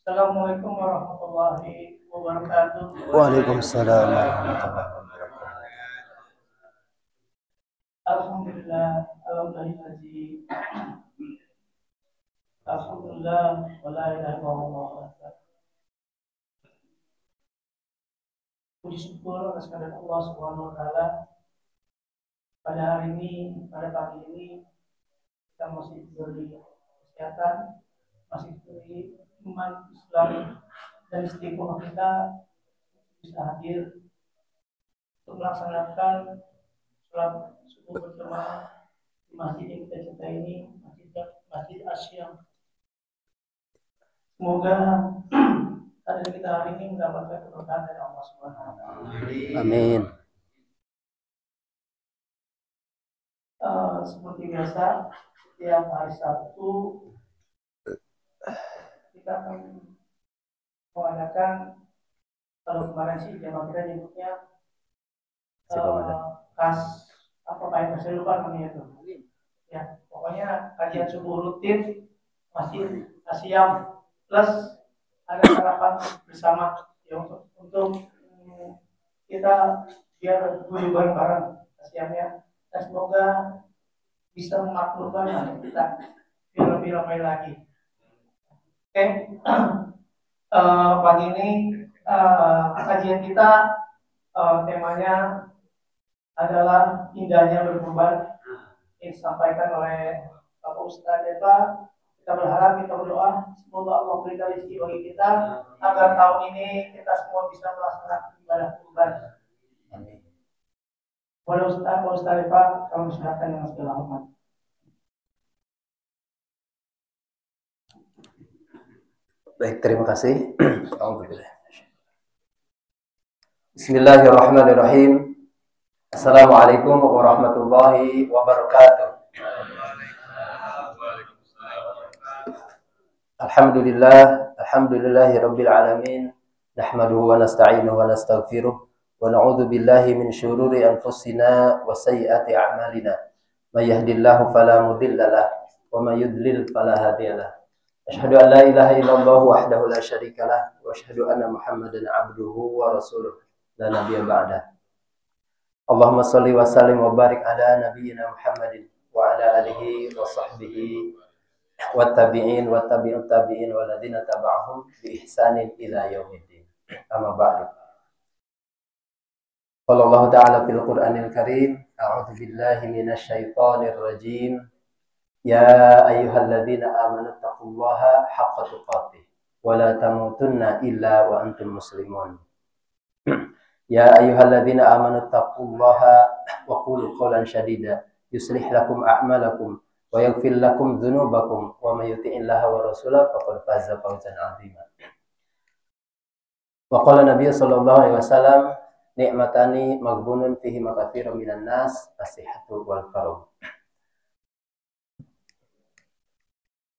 Assalamualaikum warahmatullahi wabarakatuh. Waalaikumsalam warahmatullahi wabarakatuh. Alhamdulillah, alhamdulillah, alhamdulillah, wala ilaha illallah. Puji syukur atas kehadirat Allah Subhanahu wa taala. Pada hari ini, pada pagi ini kita masih diberi kesehatan, masih diberi iman Islam dan istiqomah kita bisa hadir untuk melaksanakan sholat subuh berjamaah di masjid yang kita cintai ini, Masjid Asyam. Semoga hadir kita hari ini mendapatkan keberkahan dari Allah Subhanahu wa taala. Amin. Seperti biasa, setiap hari Sabtu kita akan mengadakan, kalau kemarin sih jamaah kita nyebutnya kas apa Pak, saya lupa namanya itu. Ya, pokoknya kajian subuh rutin Masjid Asyam plus ada sarapan bersama ya, untuk kita biar guyup bareng-bareng Asyamnya, dan semoga bisa memakmurkan kita biar lebih ramai lagi. Oke, pagi ini kajian kita temanya adalah indahnya berkorban, yang disampaikan oleh Bapak Ustadz Deva. Kita berharap, kita berdoa, semoga Allah berikan rezeki bagi kita agar tahun ini kita semua bisa melaksanakan ibadah kurban. Amin. Boleh Ustadz Deva, kami silakan dengan segala hormat. Baik, terima kasih. Bismillahirrahmanirrahim. Assalamualaikum warahmatullahi wabarakatuh. Alhamdulillahi rabbil alamin. Nahmaduhu wa nasta'inuhu wa nastaghfiruh. Wa na'udzu billahi min syururi anfusina wa sayyiati a'malina. May yahdihillahu fala mudilla lahu wa may yudlil fala hadiya lahu. Asyhadu an la ilaha illallah wahdahu la syarika lah wa asyhadu anna Muhammadan abduhu wa rasuluh la nabiyya ba'dah. Allahumma shalli wa sallim wa barik ala nabiyyina Muhammadin wa ala alihi wa sahbihi wa tabi'in wa tabi'ut tabi'in wa ladina taba'ahum bi ihsanin ila yaumiddin. Amma ba'du. Qala Allah ta'ala fil Qur'anil Karim, a'udzu billahi minasy syaithanir rajim. Ya ayyuhalladzina amanu taqullaha haqqa tuqatih wa la tamutunna illa wa antum muslimun. Ya ayyuhalladzina amanu taqullaha wa qulu qawlan shadida yuslih lakum a'malakum wa yaghfir lakum dzunubakum wa may yuti'illaha wa rasulahu faqad faza fawzan 'azima. Wa qala Nabi sallallahu alaihi wasallam, ni'matani maghbunun fihi makatsirun minan nas, as-sihhatu wal faragh.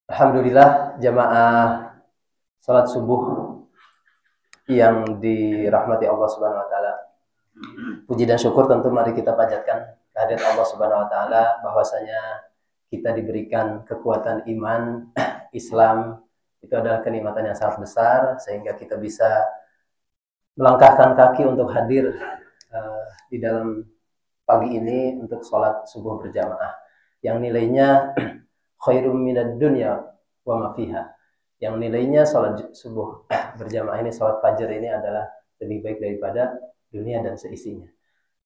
Alhamdulillah, jamaah salat subuh yang dirahmati Allah Subhanahu wa taala. Puji dan syukur tentu mari kita panjatkan kehadirat Allah Subhanahu wa taala, bahwasanya kita diberikan kekuatan iman, Islam itu adalah kenikmatan yang sangat besar sehingga kita bisa melangkahkan kaki untuk hadir di dalam pagi ini untuk sholat subuh berjamaah yang nilainya khairum minad dunya wa ma fiha. Yang nilainya sholat subuh berjamaah ini, sholat fajar ini adalah lebih baik daripada dunia dan seisinya.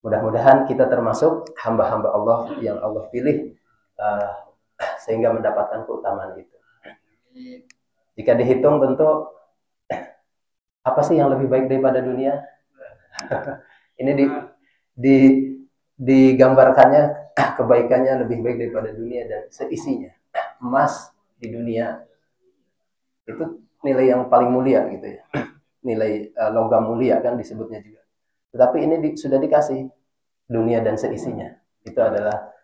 Mudah-mudahan kita termasuk hamba-hamba Allah yang Allah pilih sehingga mendapatkan keutamaan itu. Jika dihitung tentu apa sih yang lebih baik daripada dunia? Ini digambarkannya kebaikannya lebih baik daripada dunia dan seisinya. Emas di dunia itu nilai yang paling mulia gitu ya. Nilai logam mulia kan disebutnya juga. Tetapi ini sudah dikasih dunia dan seisinya. Itu adalah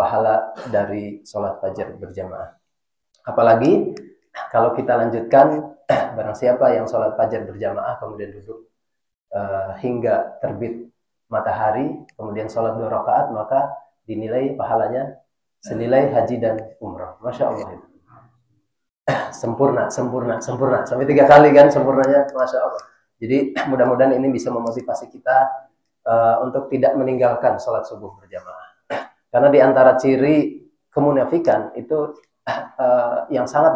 pahala dari sholat fajar berjamaah. Apalagi kalau kita lanjutkan, barang siapa yang sholat fajar berjamaah kemudian duduk hingga terbit matahari, kemudian sholat 2 rakaat, maka dinilai pahalanya senilai haji dan umrah. Masya Allah itu. sempurna, sempurna, sempurna. Sampai 3 kali kan sempurnanya, Masya Allah. Jadi mudah-mudahan ini bisa memotivasi kita untuk tidak meninggalkan sholat subuh berjamaah. Karena di antara ciri kemunafikan itu yang sangat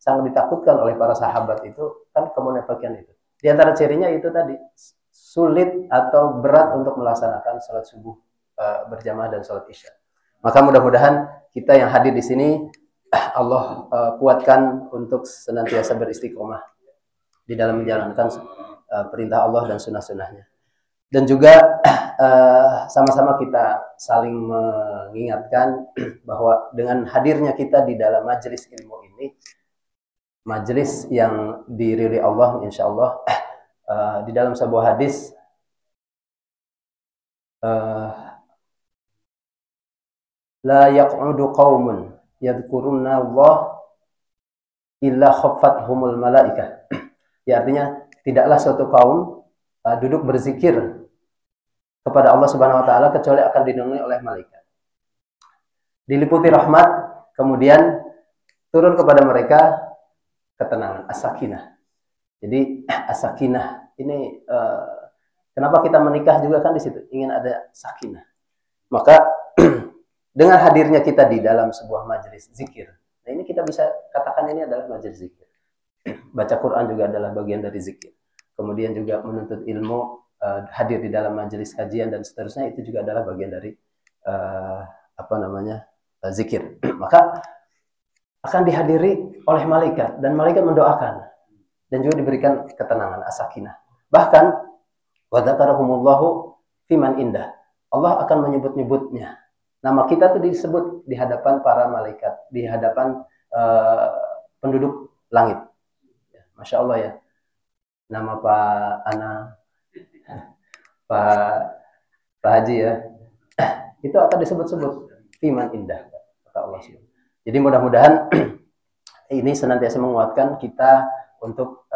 ditakutkan oleh para sahabat itu kan kemunafikan itu. Di antara cirinya itu tadi, sulit atau berat untuk melaksanakan sholat subuh berjamaah dan sholat isya. Maka mudah-mudahan kita yang hadir di sini Allah kuatkan untuk senantiasa beristiqomah di dalam menjalankan perintah Allah dan sunnah-sunnahnya. Dan juga sama-sama kita saling mengingatkan bahwa dengan hadirnya kita di dalam majelis ilmu ini, majelis yang diridhoi Allah, insya Allah, di dalam sebuah hadis la yaq'udu qaumun yadhkuruna Allah illa khaffathumul malaikah. Ya, artinya tidaklah suatu kaum duduk berzikir kepada Allah Subhanahu wa taala kecuali akan dilindungi oleh malaikat. Diliputi rahmat, kemudian turun kepada mereka ketenangan, as-sakinah. Jadi as-sakinah ini kenapa kita menikah juga kan di situ, ingin ada sakinah. Maka dengan hadirnya kita di dalam sebuah majelis zikir, nah ini kita bisa katakan ini adalah majelis zikir. Baca Quran juga adalah bagian dari zikir. Kemudian juga menuntut ilmu, hadir di dalam majelis kajian dan seterusnya, itu juga adalah bagian dari zikir. Maka akan dihadiri oleh malaikat dan malaikat mendoakan dan juga diberikan ketenangan, as-sakinah. Bahkan wa dzakarahumullahu fiman indah. Allah akan menyebut-nyebutnya. Nama kita tuh disebut di hadapan para malaikat, di hadapan penduduk langit. Masya Allah ya. Nama Pak Ana, Pak Haji ya. Itu akan disebut-sebut fiman indah, kata Allah. Jadi mudah-mudahan ini senantiasa menguatkan kita untuk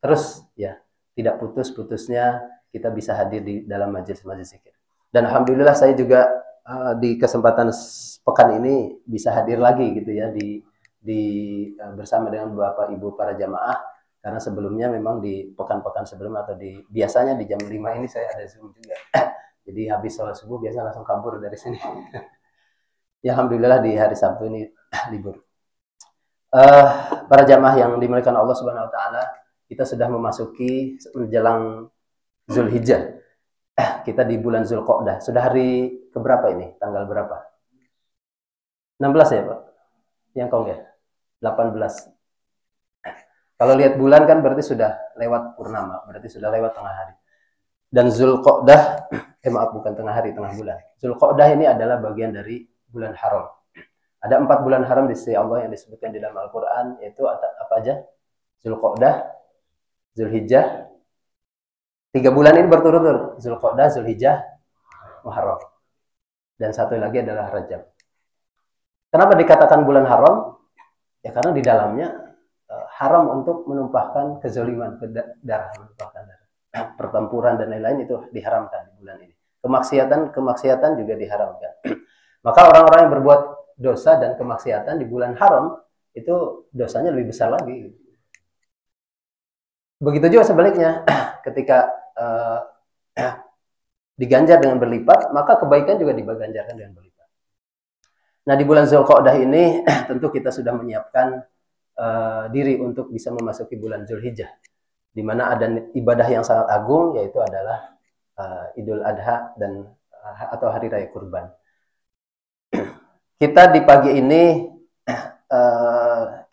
terus ya, tidak putus-putusnya kita bisa hadir di dalam majelis-majelis zikir. Dan alhamdulillah saya juga di kesempatan pekan ini bisa hadir lagi gitu ya bersama dengan Bapak Ibu para jamaah, karena sebelumnya memang di pekan-pekan sebelumnya atau biasanya di jam 5 ini saya ada Zoom juga. Jadi habis sholat subuh biasa langsung kabur dari sini. Ya alhamdulillah di hari Sabtu ini libur. Para jamaah yang dimuliakan Allah Subhanahu wa taala, kita sudah memasuki menjelang Zulhijjah. Kita di bulan Zulqa'dah. Sudah hari keberapa ini? Tanggal berapa? 16 ya, Pak? Yang kong ya? 18. Kalau lihat bulan kan berarti sudah lewat purnama, berarti sudah lewat tengah hari. Dan Zulqa'dah, bukan tengah hari, tengah bulan. Zulqa'dah ini adalah bagian dari bulan haram. Ada 4 bulan haram di sisi Allah yang disebutkan di dalam Al-Quran, yaitu apa aja? Zulqa'dah, Zulhijjah. 3 bulan ini berturut-turut, Zulqa'dah, Zulhijjah, Muharram. Dan satu lagi adalah Rajab. Kenapa dikatakan bulan haram? Ya karena di dalamnya haram untuk menumpahkan kezaliman, darah, menumpahkan darah. Pertempuran dan lain-lain itu diharamkan di bulan ini. Kemaksiatan juga diharamkan. Maka orang-orang yang berbuat dosa dan kemaksiatan di bulan haram itu dosanya lebih besar lagi. Begitu juga sebaliknya, ketika diganjar dengan berlipat, maka kebaikan juga diganjarkan dengan berlipat. Nah, di bulan Zulqa'dah ini tentu kita sudah menyiapkan diri untuk bisa memasuki bulan Zulhijjah, di mana ada ibadah yang sangat agung, yaitu adalah Idul Adha dan atau Hari Raya Kurban. Kita di pagi ini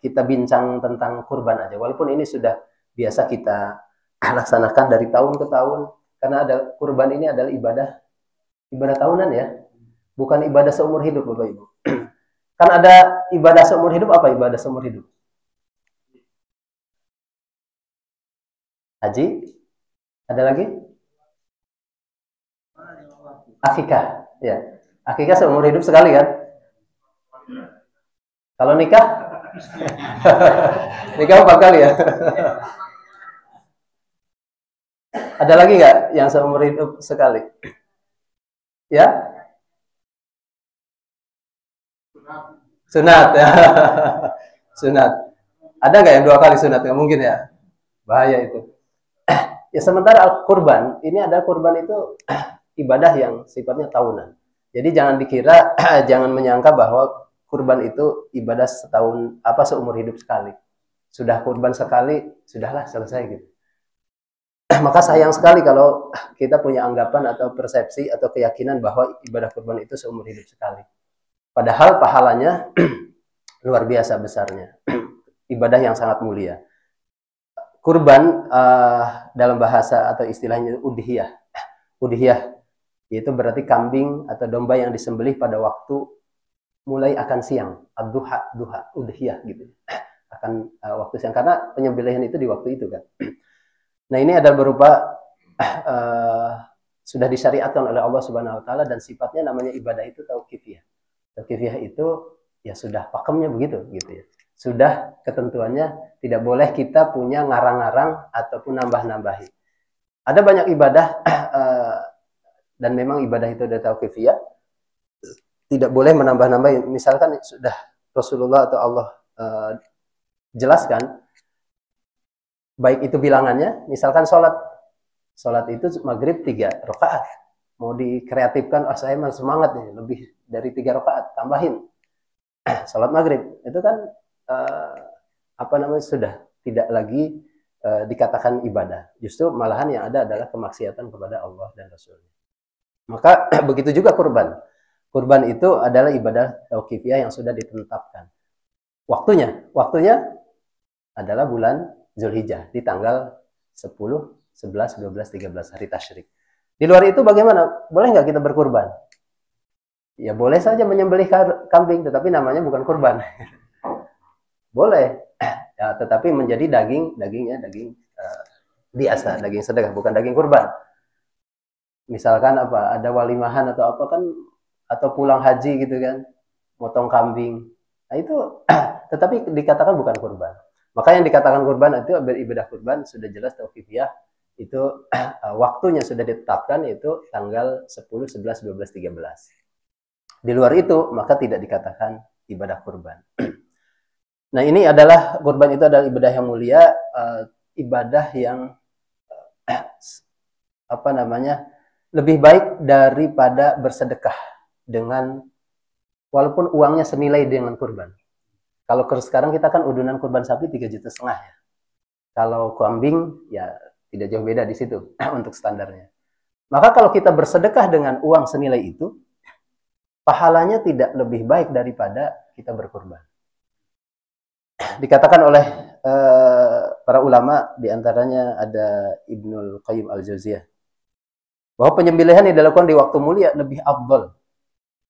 kita bincang tentang kurban aja, walaupun ini sudah biasa kita laksanakan dari tahun ke tahun, karena ada kurban ini adalah ibadah tahunan ya, bukan ibadah seumur hidup Bapak Ibu. Kan ada ibadah seumur hidup, apa ibadah seumur hidup? Haji? Ada lagi? Akikah, ya. Akikah seumur hidup sekali kan? Kalau nikah? Nikah 4 kali ya? Ada lagi nggak yang seumur hidup sekali? Ya? Sunat. Sunat. Ada nggak yang 2 kali sunat? Nggak mungkin ya. Bahaya itu. Ya sementara kurban, ini ada kurban itu ibadah yang sifatnya tahunan. Jadi jangan dikira, jangan menyangka bahwa kurban itu ibadah setahun, seumur hidup sekali. Sudah kurban sekali, sudahlah selesai gitu. Maka sayang sekali kalau kita punya anggapan atau persepsi atau keyakinan bahwa ibadah kurban itu seumur hidup sekali. Padahal pahalanya luar biasa besarnya. Ibadah yang sangat mulia. Kurban dalam bahasa atau istilahnya udhiyah. Udhiyah yaitu berarti kambing atau domba yang disembelih pada waktu mulai akan siang. Ad-duha, duha, udhiyah gitu. Akan waktu siang karena penyembelihan itu di waktu itu kan. Nah, ini adalah berupa sudah disyariatkan oleh Allah Subhanahu wa taala dan sifatnya namanya ibadah itu tauqifiyah. Tauqifiyah itu ya sudah pakemnya begitu gitu ya. Sudah ketentuannya tidak boleh kita punya ngarang-ngarang ataupun nambah-nambahi. Ada banyak ibadah dan memang ibadah itu ada tauqifiyah. Tidak boleh menambah-nambahi. Misalkan sudah Rasulullah atau Allah jelaskan baik itu bilangannya, misalkan sholat itu maghrib 3 rakaat. Mau dikreatifkan, saya mah semangat nih, lebih dari 3 rakaat, tambahin. Sholat maghrib, itu kan sudah tidak lagi dikatakan ibadah. Justru malahan yang ada adalah kemaksiatan kepada Allah dan Rasulnya. Maka begitu juga kurban. Kurban itu adalah ibadah tauqifiyah yang sudah ditetapkan. Waktunya adalah bulan Zulhijjah di tanggal 10, 11, 12, 13 hari tasyrik. Di luar itu bagaimana? Boleh nggak kita berkurban? Ya boleh saja menyembelih kambing, tetapi namanya bukan kurban. Boleh, ya, tetapi menjadi daging biasa, daging sedekah, bukan daging kurban. Misalkan ada walimahan atau apa kan, atau pulang haji gitu kan, motong kambing. Nah itu, tetapi dikatakan bukan kurban. Maka yang dikatakan kurban itu beribadah kurban sudah jelas tauqifiyah, itu waktunya sudah ditetapkan yaitu tanggal 10, 11, 12, 13. Di luar itu maka tidak dikatakan ibadah kurban. Nah, ini adalah kurban itu adalah ibadah yang mulia, ibadah yang lebih baik daripada bersedekah dengan walaupun uangnya senilai dengan kurban. Kalau sekarang kita kan udunan kurban sapi 3,5 juta ya. Kalau kambing ya tidak jauh beda di situ untuk standarnya. Maka kalau kita bersedekah dengan uang senilai itu, pahalanya tidak lebih baik daripada kita berkurban. Dikatakan oleh para ulama, diantaranya ada Ibnul Qayyim Al-Jauziyah, bahwa penyembelihan yang dilakukan di waktu mulia lebih afdal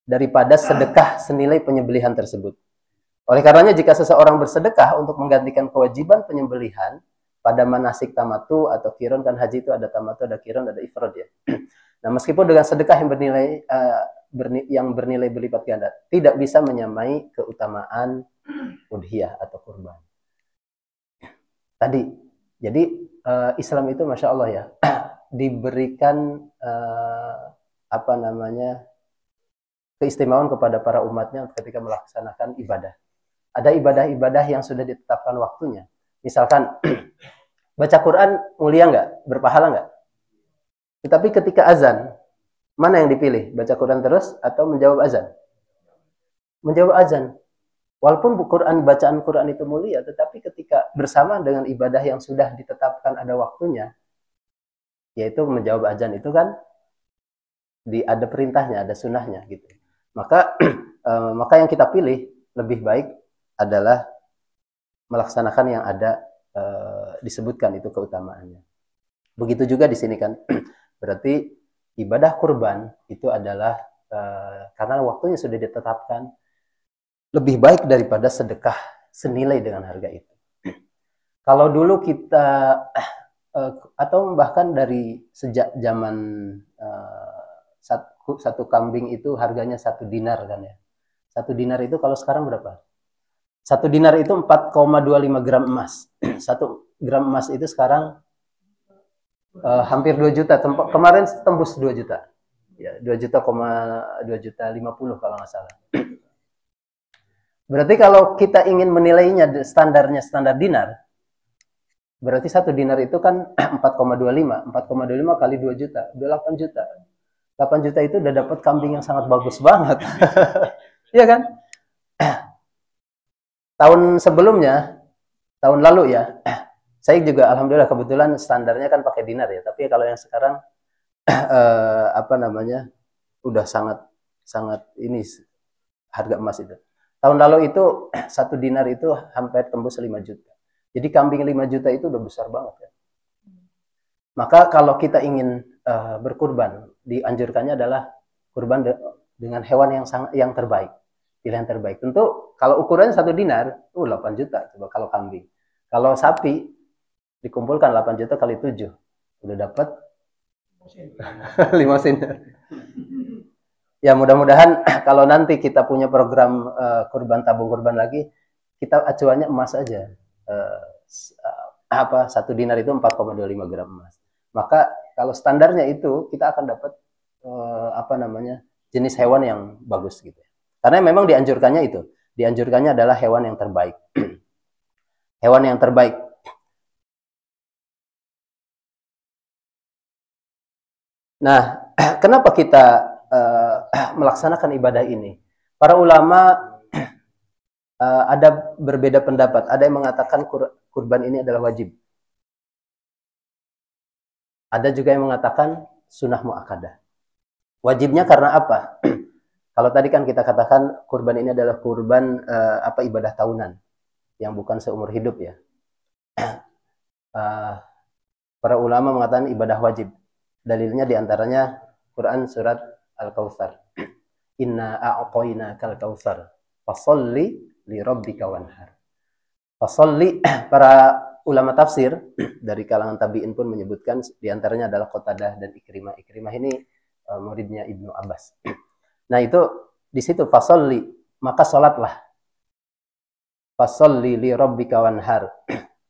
daripada sedekah senilai penyembelihan tersebut. Oleh karenanya jika seseorang bersedekah untuk menggantikan kewajiban penyembelihan pada manasik tamatu atau qiron, kan haji itu ada tamatu, ada qiron, ada ifrad ya. Nah, meskipun dengan sedekah yang bernilai berlipat ganda, tidak bisa menyamai keutamaan udhiyah atau kurban. Tadi, jadi Islam itu masya Allah ya, diberikan keistimewaan kepada para umatnya ketika melaksanakan ibadah. Ada ibadah-ibadah yang sudah ditetapkan waktunya. Misalkan baca Quran mulia nggak? Berpahala nggak? Tetapi ketika azan, mana yang dipilih? Baca Quran terus atau menjawab azan? Menjawab azan. Walaupun bacaan Quran itu mulia, tetapi ketika bersama dengan ibadah yang sudah ditetapkan ada waktunya, yaitu menjawab azan itu kan ada perintahnya, ada sunnahnya gitu. Maka yang kita pilih lebih baik adalah melaksanakan yang ada disebutkan itu keutamaannya. Begitu juga di sini kan, berarti ibadah kurban itu adalah karena waktunya sudah ditetapkan, lebih baik daripada sedekah senilai dengan harga itu. Kalau dulu kita atau bahkan dari sejak zaman satu kambing itu harganya 1 dinar kan ya. 1 dinar itu kalau sekarang berapa? 1 dinar itu 4,25 gram emas. 1 gram emas itu sekarang hampir 2 juta. Kemarin tembus 2 juta. Ya, 2 juta 50 kalau nggak salah. Berarti kalau kita ingin menilainya standarnya standar dinar, berarti 1 dinar itu kan 4,25. 4,25 kali 2 juta, udah 8 juta. 8 juta itu udah dapat kambing yang sangat bagus banget. Iya kan? Tahun sebelumnya, tahun lalu ya, saya juga alhamdulillah kebetulan standarnya kan pakai dinar ya. Tapi kalau yang sekarang apa namanya, udah sangat ini harga emas itu. Tahun lalu itu 1 dinar itu hampir tembus 5 juta. Jadi kambing 5 juta itu udah besar banget ya. Maka kalau kita ingin berkurban, dianjurkannya adalah kurban dengan hewan yang terbaik, pilihan terbaik. Tentu kalau ukurannya 1 dinar, 8 juta coba kalau kambing. Kalau sapi dikumpulkan 8 juta kali 7, udah dapat 5 sen. Ya mudah-mudahan kalau nanti kita punya program kurban tabung kurban lagi, kita acuannya emas aja. 1 dinar itu 4,25 gram emas. Maka kalau standarnya itu kita akan dapat apa namanya, jenis hewan yang bagus gitu. Karena memang dianjurkannya itu, dianjurkannya adalah hewan yang terbaik. Hewan yang terbaik. Nah, kenapa kita melaksanakan ibadah ini? Para ulama ada berbeda pendapat. Ada yang mengatakan kurban ini adalah wajib. Ada juga yang mengatakan sunnah muakkadah. Wajibnya karena apa? Kalau tadi kan kita katakan kurban ini adalah kurban ibadah tahunan yang bukan seumur hidup ya. Para ulama mengatakan ibadah wajib. Dalilnya diantaranya Quran surat Al-Kautsar. Inna a'tainakal kautsar fasholli li rabbika wanhar. Fasholli, para ulama tafsir dari kalangan tabi'in pun menyebutkan diantaranya adalah Qatadah dan Ikrimah. Ikrimah ini muridnya Ibnu Abbas. Nah itu di situ fasholli, maka salatlah. Fasholli li rabbika wanhar.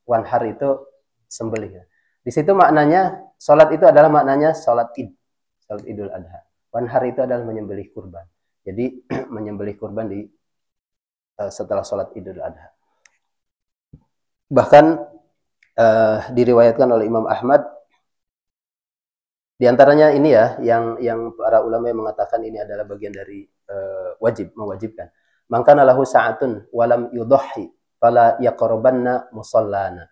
Wanhar itu sembelih. Di situ maknanya salat itu adalah maknanya salat Id, salat Idul Adha. Wanhar itu adalah menyembelih kurban. Jadi menyembelih kurban di setelah salat Idul Adha. Bahkan diriwayatkan oleh Imam Ahmad, diantaranya ini ya, yang para ulama yang mengatakan ini adalah bagian dari wajib, mewajibkan. Mangkana lahu sa'atun walam yudhhi fala yaqrabanna musallana.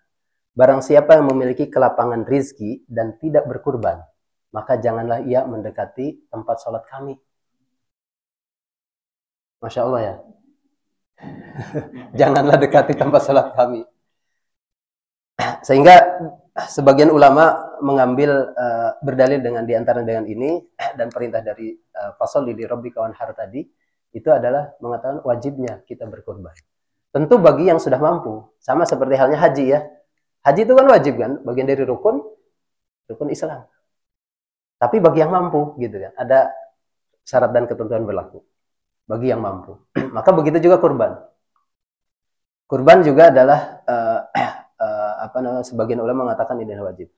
Barang siapa yang memiliki kelapangan rizki dan tidak berkurban, maka janganlah ia mendekati tempat sholat kami. Masya Allah ya. Janganlah dekati tempat sholat kami. Sehingga sebagian ulama mengambil berdalil diantara dengan ini, dan perintah dari fasholli li rabbika wanhar tadi itu adalah mengatakan wajibnya kita berkurban. Tentu bagi yang sudah mampu, sama seperti halnya haji ya. Haji itu kan wajib kan, bagian dari rukun Islam. Tapi bagi yang mampu gitu kan, ada syarat dan ketentuan berlaku bagi yang mampu. Maka begitu juga kurban. Kurban juga adalah sebagian ulama mengatakan ini adalah wajib.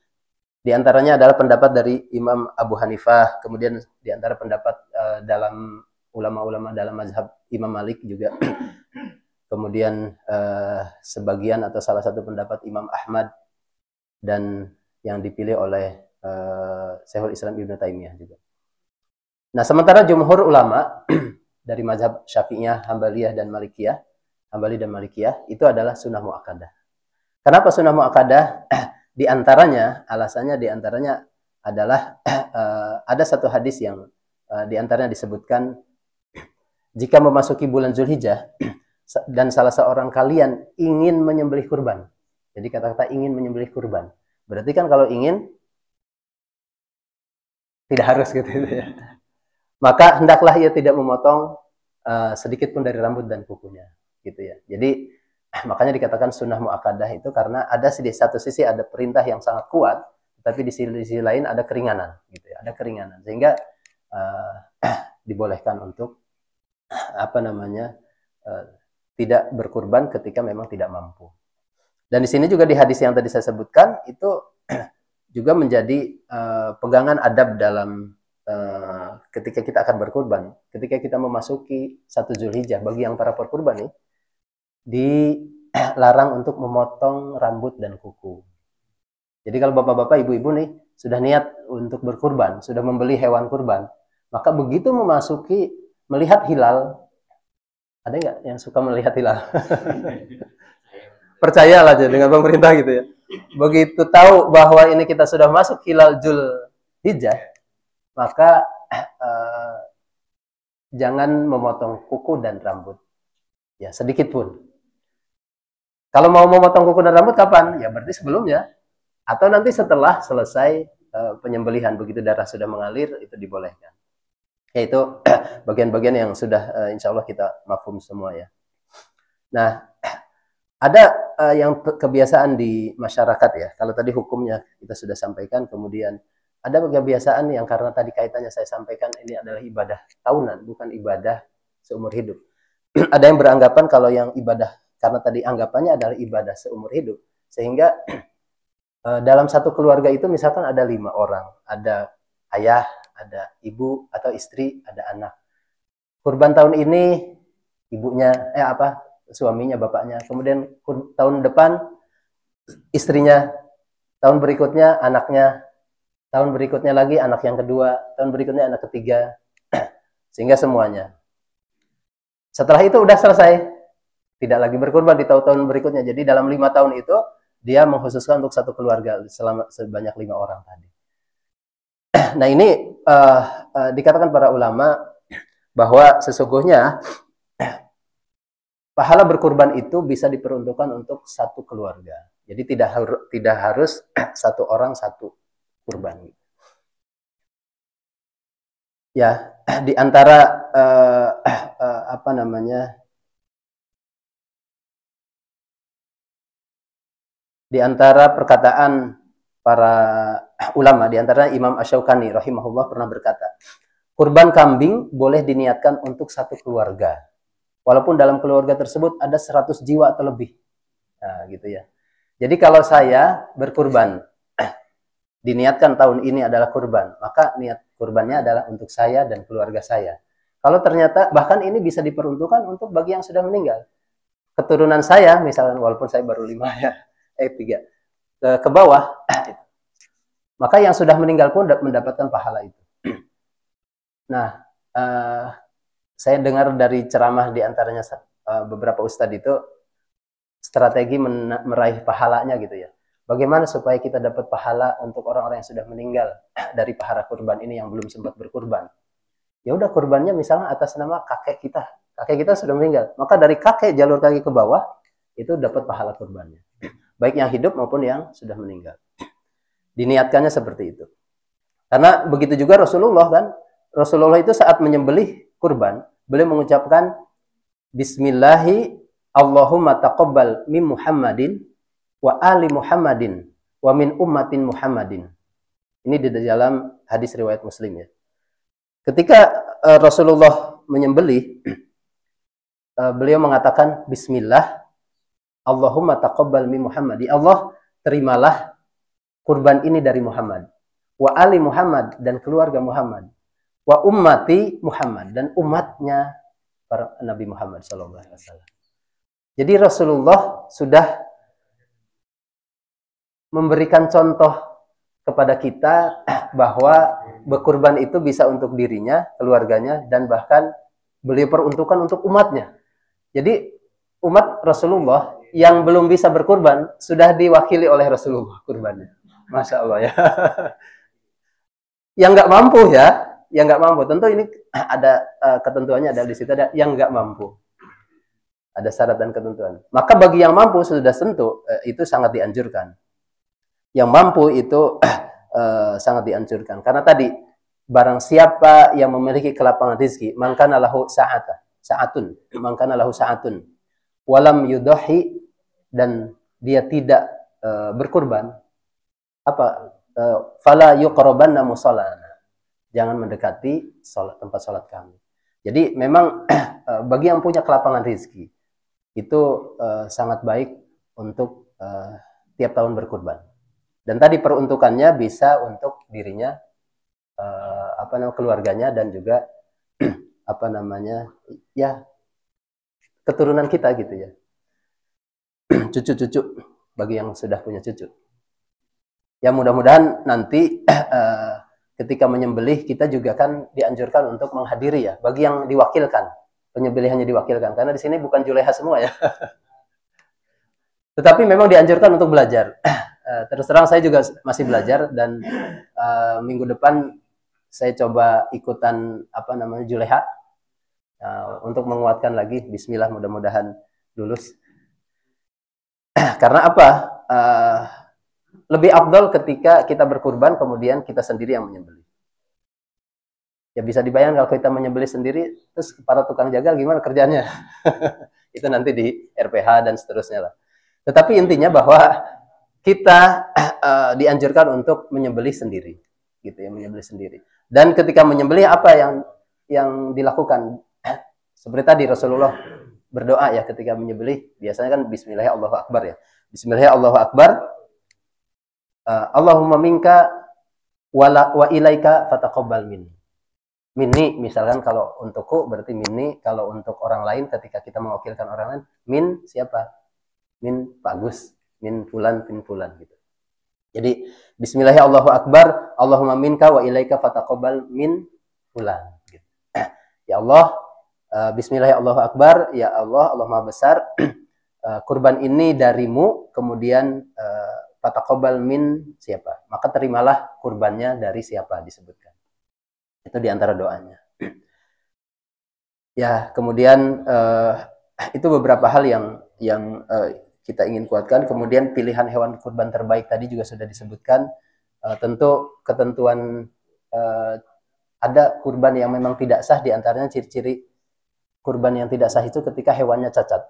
Di antaranya adalah pendapat dari Imam Abu Hanifah, kemudian di antara pendapat dalam ulama-ulama dalam mazhab Imam Malik juga. Kemudian sebagian atau salah satu pendapat Imam Ahmad, dan yang dipilih oleh Syekhul Islam Ibnu Taimiyah juga. Nah, sementara jumhur ulama dari mazhab Syafi'iyah, Hambaliyah dan Malikiyah, Hambali dan Malikiyah itu adalah sunnah muakkadah. Kenapa sunnah muakkadah? Alasannya di antaranya adalah ada satu hadis yang di antaranya disebutkan jika memasuki bulan Zulhijjah dan salah seorang kalian ingin menyembelih kurban. Jadi kata-kata ingin menyembelih kurban. Berarti kan kalau ingin tidak harus gitu ya. Maka hendaklah ia tidak memotong sedikit pun dari rambut dan kukunya gitu ya. Jadi makanya dikatakan sunnah muakkadah itu karena ada di satu sisi ada perintah yang sangat kuat, tapi di sisi lain ada keringanan gitu ya. Ada keringanan sehingga dibolehkan untuk tidak berkurban ketika memang tidak mampu. Dan di sini juga di hadis yang tadi saya sebutkan itu juga menjadi pegangan adab dalam ketika kita akan berkurban. Ketika kita memasuki 1 Zulhijjah, bagi yang para perkurban nih, dilarang untuk memotong rambut dan kuku. Jadi kalau bapak-bapak, ibu-ibu nih sudah niat untuk berkurban, sudah membeli hewan kurban, maka begitu memasuki melihat hilal, ada nggak yang suka melihat hilal? Percayalah aja dengan pemerintah gitu ya. Begitu tahu bahwa ini kita sudah masuk hilal Dzulhijjah, maka jangan memotong kuku dan rambut. Ya, sedikit pun. Kalau mau memotong kuku dan rambut kapan? Ya berarti sebelumnya. Atau nanti setelah selesai penyembelihan, begitu darah sudah mengalir, itu dibolehkan. Yaitu bagian-bagian yang sudah insya Allah kita mafhum semua ya. Nah, ada yang kebiasaan di masyarakat ya. Kalau tadi hukumnya kita sudah sampaikan, kemudian ada kebiasaan yang karena tadi kaitannya saya sampaikan, ini adalah ibadah tahunan, bukan ibadah seumur hidup. Ada yang beranggapan kalau yang ibadah, karena tadi anggapannya adalah ibadah seumur hidup, sehingga dalam satu keluarga itu misalkan ada 5 orang, ada ayah, ada ibu atau istri, ada anak. Kurban tahun ini ibunya, suaminya, bapaknya. Kemudian tahun depan istrinya, tahun berikutnya anaknya, tahun berikutnya lagi anak yang kedua, tahun berikutnya anak ketiga, sehingga semuanya. Setelah itu udah selesai, tidak lagi berkurban di tahun-tahun berikutnya. Jadi dalam 5 tahun itu dia mengkhususkan untuk satu keluarga sebanyak 5 orang tadi. Nah ini dikatakan para ulama bahwa sesungguhnya pahala berkurban itu bisa diperuntukkan untuk satu keluarga. Jadi tidak harus satu orang satu kurban. Ya, di antara di antara perkataan para ulama, di antara Imam Asy-Syaukani rahimahullah pernah berkata, kurban kambing boleh diniatkan untuk satu keluarga, walaupun dalam keluarga tersebut ada 100 jiwa atau lebih. Nah, gitu ya. Jadi kalau saya berkurban, diniatkan tahun ini adalah kurban, maka niat kurbannya adalah untuk saya dan keluarga saya. Kalau ternyata bahkan ini bisa diperuntukkan untuk bagi yang sudah meninggal. Keturunan saya, misalnya walaupun saya baru 5 ya, 3 ke bawah, maka yang sudah meninggal pun mendapatkan pahala itu. Nah, saya dengar dari ceramah di antaranya beberapa ustadz itu strategi meraih pahalanya gitu ya. Bagaimana supaya kita dapat pahala untuk orang-orang yang sudah meninggal dari pahala kurban ini yang belum sempat berkurban? Ya udah, kurbannya misalnya atas nama kakek kita. Kakek kita sudah meninggal, maka dari kakek jalur kaki ke bawah itu dapat pahala kurbannya. Baik yang hidup maupun yang sudah meninggal. Diniatkannya seperti itu. Karena begitu juga Rasulullah kan. Rasulullah itu saat menyembelih kurban, beliau mengucapkan Bismillahi Allahumma taqabbal min Muhammadin wa ali Muhammadin wa min ummatin Muhammadin. Ini di dalam hadis riwayat Muslim ya. Ketika Rasulullah menyembelih, beliau mengatakan Bismillah Allahumma taqabbal min Muhammad. Ya Allah, terimalah kurban ini dari Muhammad. Wa ali Muhammad, dan keluarga Muhammad. Wa ummati Muhammad, dan umatnya para Nabi Muhammad sallallahu alaihi wasallam. Jadi Rasulullah sudah memberikan contoh kepada kita bahwa berkurban itu bisa untuk dirinya, keluarganya, dan bahkan beliau peruntukkan untuk umatnya. Jadi umat Rasulullah yang belum bisa berkurban sudah diwakili oleh Rasulullah kurbannya. Masya Allah ya. Yang nggak mampu ya, yang nggak mampu. Tentu ini ada ketentuannya, ada di situ ada yang nggak mampu. Ada syarat dan ketentuan. Maka bagi yang mampu sudah tentu itu sangat dianjurkan. Yang mampu itu sangat dianjurkan. Karena tadi barang siapa yang memiliki kelapangan rezeki, man kana lahu sa'atun, man kana lahu sa'atun, walam yudahi, dan dia tidak berkurban, fala yuqrabanna musallana, jangan mendekati tempat salat kami. Jadi memang bagi yang punya kelapangan rezeki itu sangat baik untuk tiap tahun berkurban. Dan tadi peruntukannya bisa untuk dirinya, keluarganya, dan juga keturunan kita gitu ya. cucu-cucu bagi yang sudah punya cucu. Ya mudah-mudahan nanti ketika menyembelih kita juga kan dianjurkan untuk menghadiri ya, bagi yang diwakilkan, penyembelihannya diwakilkan, karena di sini bukan juleha semua ya. Tetapi memang dianjurkan untuk belajar. Terus terang saya juga masih belajar dan minggu depan saya coba ikutan juleha untuk menguatkan lagi. Bismillah, mudah-mudahan lulus. Karena apa? Lebih afdal ketika kita berkurban kemudian kita sendiri yang menyembelih. Ya bisa dibayangkan kalau kita menyembelih sendiri, terus para tukang jagal gimana kerjanya? Itu nanti di RPH dan seterusnya lah. Tetapi intinya bahwa kita dianjurkan untuk menyembelih sendiri, gitu ya, menyembelih sendiri. Dan ketika menyembelih apa yang dilakukan? Seperti tadi Rasulullah berdoa ya ketika menyembelih, biasanya kan Bismillahirrahmanirrahim, Allahu Akbar ya. Bismillahirrahmanirrahim, Allahu Akbar. Allahumma minka wa ilaika fataqabbal minni. Minni misalkan kalau untukku berarti minni, kalau untuk orang lain ketika kita mewakilkan orang lain, min siapa? Min Pak Agus, min fulan gitu. Jadi Bismillahirrahmanirrahim, Allahu Akbar, Allahumma minka wa ilaika fataqabbal min fulan gitu. Ya Allah, Bismillahirrahmanirrahim, Allahu Akbar, ya Allah, Allah Maha besar. Kurban ini darimu, kemudian fataqabbal min siapa? Maka terimalah kurbannya dari siapa disebutkan. Itu diantara doanya. Ya, kemudian itu beberapa hal yang kita ingin kuatkan. Kemudian pilihan hewan kurban terbaik tadi juga sudah disebutkan. Tentu ketentuan ada kurban yang memang tidak sah, diantaranya ciri-ciri kurban yang tidak sah itu ketika hewannya cacat.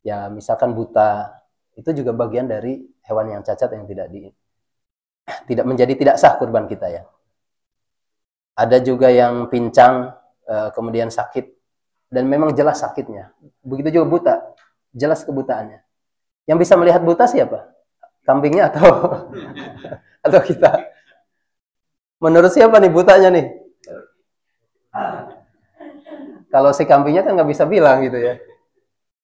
Ya, misalkan buta, itu juga bagian dari hewan yang cacat yang tidak menjadi tidak sah kurban kita ya. Ada juga yang pincang, kemudian sakit, dan memang jelas sakitnya. Begitu juga buta, jelas kebutaannya. Yang bisa melihat buta siapa? Kambingnya atau kita? Menurut siapa nih butanya nih? Kalau si kambingnya kan nggak bisa bilang gitu ya.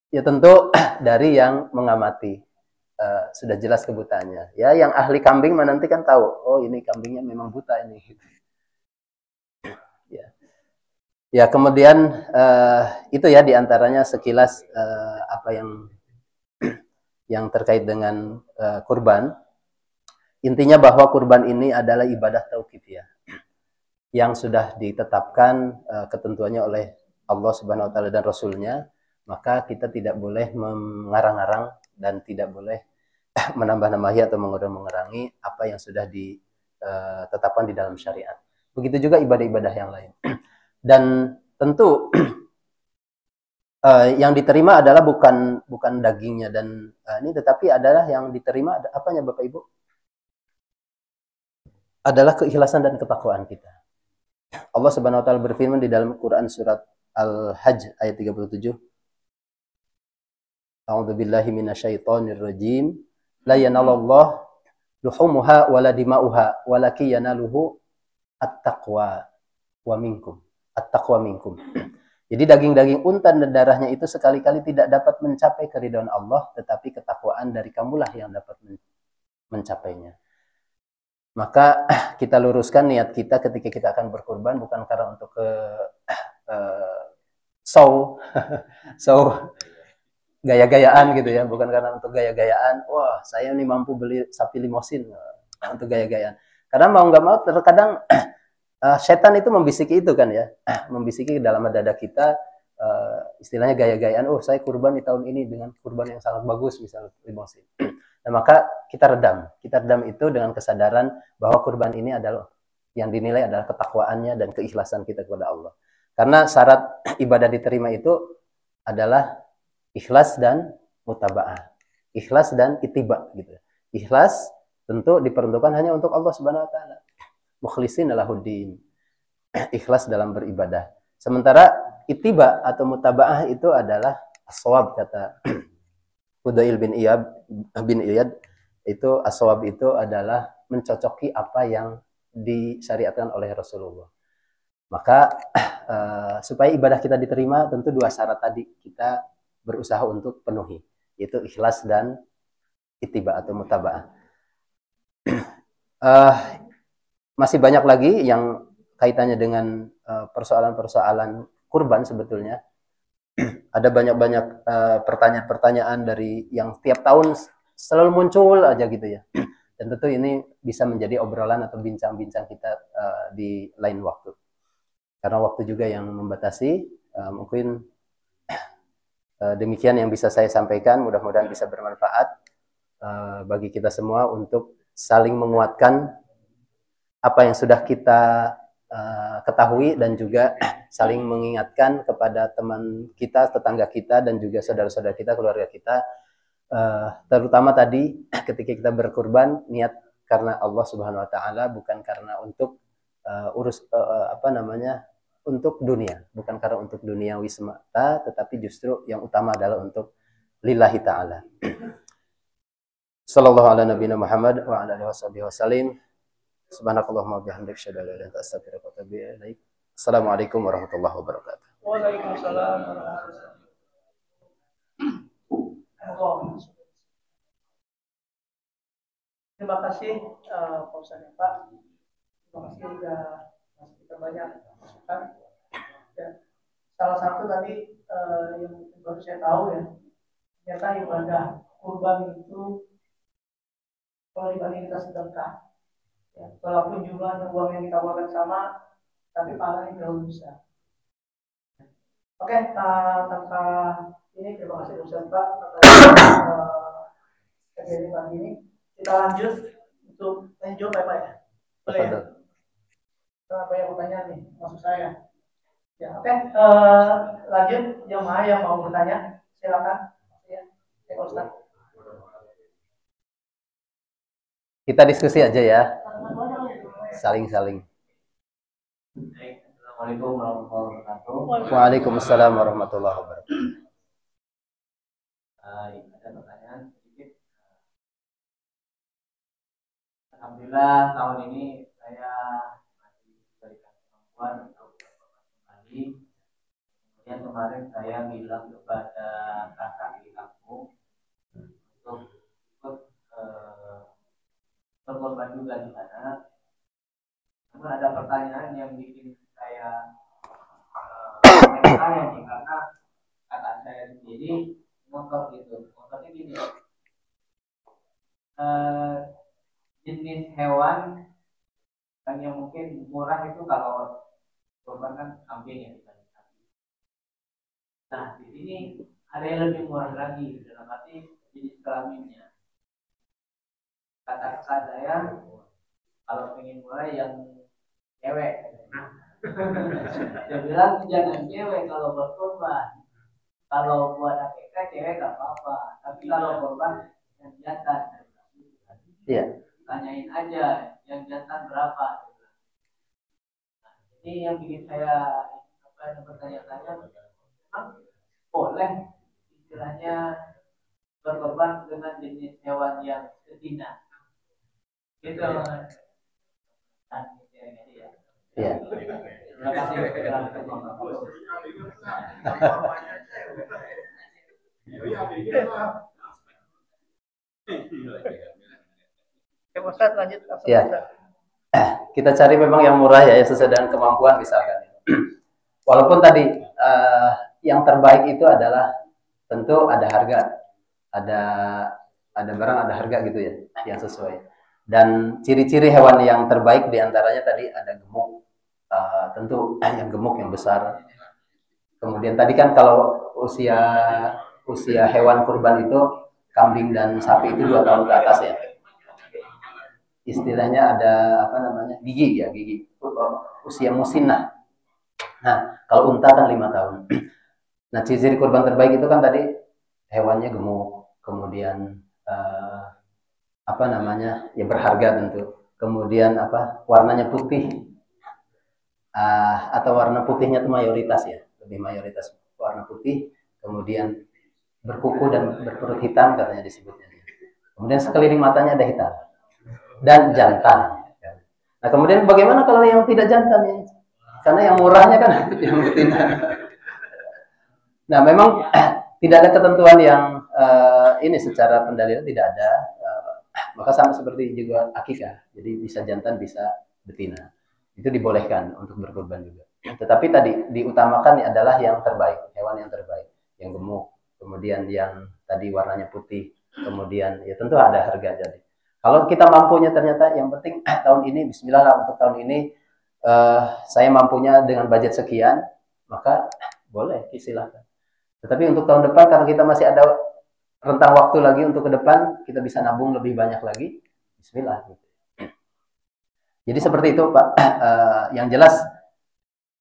Ya tentu dari yang mengamati. Sudah jelas kebutaannya. Ya, yang ahli kambing nanti kan tahu, oh ini kambingnya memang buta ini. Ya, kemudian itu ya diantaranya sekilas apa yang terkait dengan kurban. Intinya bahwa kurban ini adalah ibadah tauqifiyah yang sudah ditetapkan ketentuannya oleh Allah Subhanahu wa taala dan Rasulnya, maka kita tidak boleh mengarang-arang dan tidak boleh menambah-nambahi atau mengurangi apa yang sudah ditetapkan di dalam syariat. Begitu juga ibadah-ibadah yang lain. Dan tentu yang diterima adalah bukan dagingnya dan ini, tetapi adalah yang diterima apanya Bapak Ibu? Adalah keikhlasan dan ketakwaan kita. Allah Subhanahu wa taala berfirman di dalam Quran surat Al-Hajj ayat 37. A'udzubillahi minasyaitonir rajim. La yanalallahu luhumuha wala dima'uha walakin yanaluhu at-taqwa wa minkum. At-taqwa minkum. Jadi daging-daging unta dan darahnya itu sekali-kali tidak dapat mencapai keridhaan Allah, tetapi ketakwaan dari kamulah yang dapat mencapainya. Maka kita luruskan niat kita ketika kita akan berkurban bukan karena untuk show gaya-gayaan gitu ya, bukan karena untuk gaya-gayaan. Wah, saya ini mampu beli sapi limosin untuk gaya-gayaan. Karena mau nggak mau terkadang setan itu membisiki itu kan ya, membisiki dalam dada kita istilahnya gaya-gayaan. Oh, saya kurban di tahun ini dengan kurban yang sangat bagus, misalnya limosin. Nah, maka kita redam itu dengan kesadaran bahwa kurban ini adalah yang dinilai adalah ketakwaannya dan keikhlasan kita kepada Allah. Karena syarat ibadah diterima itu adalah ikhlas dan mutaba'ah, ikhlas dan ittiba gitu. Ikhlas tentu diperuntukkan hanya untuk Allah Subhanahu wa taala. Mukhlisin lahuddin, ikhlas dalam beribadah. Sementara ittiba atau mutaba'ah itu adalah as-shawab, kata Fudail bin Iyad, itu as-shawab itu adalah mencocoki apa yang disyariatkan oleh Rasulullah. Maka supaya ibadah kita diterima tentu dua syarat tadi kita berusaha untuk penuhi. yaitu ikhlas dan ittiba atau mutaba'ah. Masih banyak lagi yang kaitannya dengan persoalan-persoalan kurban sebetulnya. Ada banyak-banyak pertanyaan-pertanyaan dari yang tiap tahun selalu muncul aja gitu ya. Dan tentu ini bisa menjadi obrolan atau bincang-bincang kita di lain waktu. Karena waktu juga yang membatasi, mungkin demikian yang bisa saya sampaikan. Mudah-mudahan bisa bermanfaat bagi kita semua untuk saling menguatkan apa yang sudah kita ketahui dan juga saling mengingatkan kepada teman kita, tetangga kita, dan juga saudara-saudara kita, keluarga kita. Terutama tadi ketika kita berkurban, niat karena Allah Subhanahu Wa Taala, bukan karena untuk untuk dunia, bukan karena untuk duniawi semata, tetapi justru yang utama adalah untuk lillahi ta'ala. Sallallahu ala nabiyina Muhammad wa ala alihi wasallam. Subhanakallahumma wa bihamdika asyhadu an la ilaha illa anta astaghfiruka wa atubu ilaik. Assalamualaikum warahmatullahi wabarakatuh. Waalaikumsalam warahmatullahi wabarakatuh. Terima kasih Pak Ustadz Pak. Terima kasih sudah masih kita banyak masukan. Ya. Salah satu tadi yang baru saya tahu ya, ternyata ibadah kurban itu kalau dibanding kita sedekah, ya, walaupun jumlahnya uang yang kita keluarkan sama, tapi pahalanya jauh besar. Oke, tanpa ini terima kasih Ustaz Pak atas kejadian pagi ini. Kita lanjut untuk lanjut Pak ya. Boleh ya? Apa yang mau tanya nih, maksud saya. Ya, oke. Lanjut jemaah yang mau bertanya, silakan. Ya, Ustaz. Kita diskusi aja ya. Saling-saling. Assalamualaikum warahmatullahi wabarakatuh. Waalaikumsalam warahmatullahi wabarakatuh. Ada pertanyaan sedikit. Alhamdulillah tahun ini saya masih diberikan kemampuan untuk kembali. Kemudian kemarin saya bilang kepada kakak di kampung untuk ikut berkorban juga di sana. Namun ada pertanyaan yang bikin saya tanya nih, karena kakak saya sendiri ngotot gitu. Ngototnya gini, jenis hewan yang mungkin murah itu kalau korban kan kambing ya, dibanding kambing. Nah di sini ada yang lebih murah lagi, dalam arti jenis kelaminnya. Kata saya kalau pengen murah yang cewek. Dia bilang jangan cewek kalau buat korban. Kalau buat akikah cewek gak apa-apa, tapi kalau korban yang jantan. Iya. Tanyain aja yang jantan berapa. Nah, ini yang bikin saya bertanya-tanya, boleh istilahnya berkorban dengan jenis hewan yang betina? Gitu. Iya. Terima kasih. Ustaz lanjut. Ya. Kita cari memang yang murah ya, sesuai dengan kemampuan misalkan. Walaupun tadi yang terbaik itu adalah tentu ada harga, ada barang, ada harga gitu ya, yang sesuai. Dan ciri-ciri hewan yang terbaik diantaranya tadi ada gemuk, tentu yang gemuk yang besar. Kemudian tadi kan kalau usia hewan kurban itu kambing dan sapi itu 2 tahun ke atas ya. Istilahnya ada gigi, usia musinah. Nah kalau unta kan 5 tahun. Nah ciri-ciri kurban terbaik itu kan tadi hewannya gemuk, kemudian ya berharga tentu. Kemudian warnanya putih, atau warna putihnya itu mayoritas ya, lebih mayoritas warna putih. Kemudian berkuku dan berperut hitam katanya disebutnya. Kemudian sekeliling matanya ada hitam dan jantan. Nah kemudian bagaimana kalau yang tidak jantan ya? Karena yang murahnya kan yang betina. Nah memang tidak ada ketentuan yang ini secara pendalilan tidak ada, maka sama seperti juga akikah. Jadi bisa jantan, bisa betina. Itu dibolehkan untuk berkurban juga. Tetapi tadi diutamakan adalah yang terbaik, hewan yang terbaik, yang gemuk, kemudian yang tadi warnanya putih, kemudian ya tentu ada harga. Jadi kalau kita mampunya ternyata yang penting tahun ini Bismillah lah, untuk tahun ini saya mampunya dengan budget sekian, maka boleh silahkan. Tetapi untuk tahun depan karena kita masih ada rentang waktu lagi untuk ke depan, kita bisa nabung lebih banyak lagi, Bismillah. Jadi seperti itu Pak. Yang jelas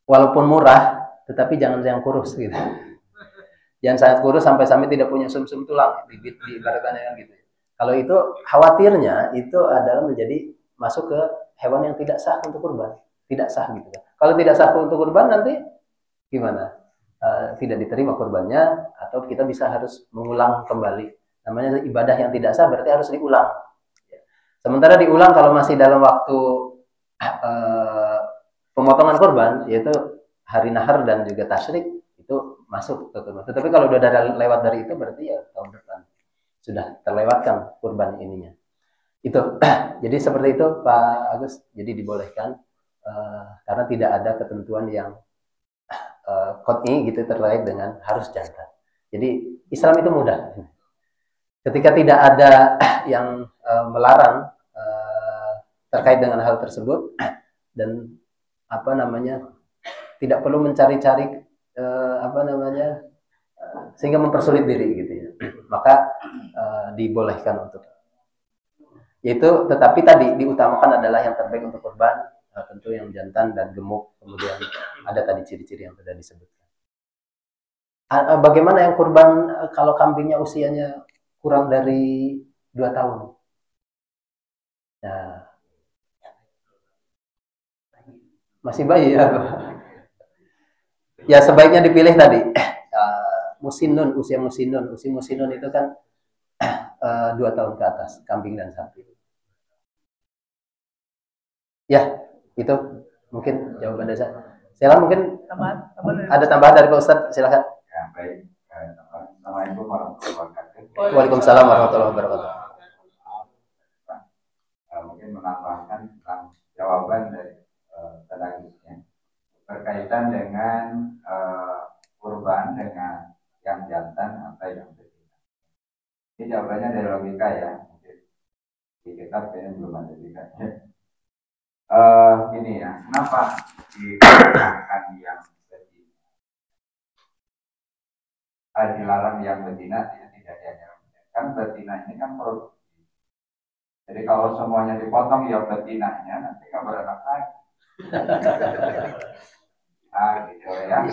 walaupun murah, tetapi jangan yang kurus gitu. Jangan sangat kurus sampai tidak punya sumsum tulang, ibaratnya kan gitu. Kalau itu khawatirnya itu adalah menjadi masuk ke hewan yang tidak sah untuk kurban, tidak sah gitu kan. Kalau tidak sah untuk kurban nanti gimana? Tidak diterima kurbannya, atau kita bisa harus mengulang kembali. Namanya ibadah yang tidak sah berarti harus diulang. Sementara diulang kalau masih dalam waktu pemotongan kurban, yaitu hari nahar dan juga tasyrik, itu masuk ke kurban. Tetapi kalau udah lewat dari itu berarti ya tahun depan sudah terlewatkan kurban ininya. Itu jadi seperti itu Pak Agus. Jadi dibolehkan karena tidak ada ketentuan yang qat'i gitu terkait dengan harus jantan. Jadi Islam itu mudah. Ketika tidak ada yang melarang terkait dengan hal tersebut, dan apa namanya, tidak perlu mencari-cari sehingga mempersulit diri gitu ya, maka dibolehkan untuk yaitu. Tetapi tadi diutamakan adalah yang terbaik untuk kurban, tentu yang jantan dan gemuk, kemudian ada tadi ciri-ciri yang sudah disebutkan. Bagaimana yang kurban kalau kambingnya usianya kurang dari 2 tahun? Nah, masih bayi ya. Ya sebaiknya dipilih tadi musinun, usia musinun. Usia musinun itu kan 2 tahun ke atas, kambing dan sapi. Ya, itu mungkin jawaban dari saya. Sela mungkin ada tambahan dari Pak Ustadz, silakan. Ya, baik. Assalamualaikum warahmatullahi wabarakatuh. Waalaikumsalam warahmatullahi wabarakatuh. Mungkin menambahkan tentang jawaban dari pedagangnya berkaitan dengan kurban dengan yang jantan atau yang betina. Ini jawabannya dari logika ya. Mungkin di kitab kayaknya belum ada logikanya. Ini ya, kenapa dikatakan yang betina? Dilarang yang betina, tidak diajarkan. Kan betina ini kan produksi. Jadi kalau semuanya dipotong ya betinanya, nanti nggak beranak lagi. Gitu ya.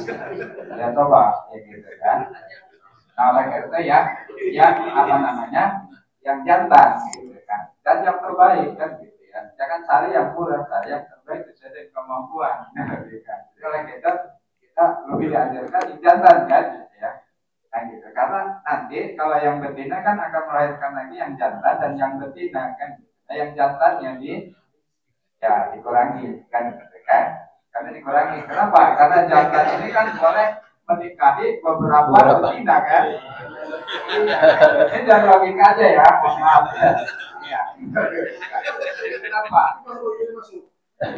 Ya coba, ya gitu kan. Nah oleh karena itu yang apa namanya, yang jantan, gitu kan. Dan yang terbaik kan gitu ya. Jangan cari yang murah, cari yang terbaik sesuai dengan kemampuan. Gitu kan. Jadi oleh kita lebih diajarkan yang jantan kan, gitu ya. Nah, gitu. Karena nanti kalau yang betina kan akan melahirkan lagi yang jantan dan yang betina kan. Nah, yang jantan yang dikurangi kan, gitu kan. Karena dikurangi. Kenapa? Karena jantan ini kan boleh menikahi beberapa betina kan. Ini jangan logika aja ya. Maaf ya. Iya. Kenapa?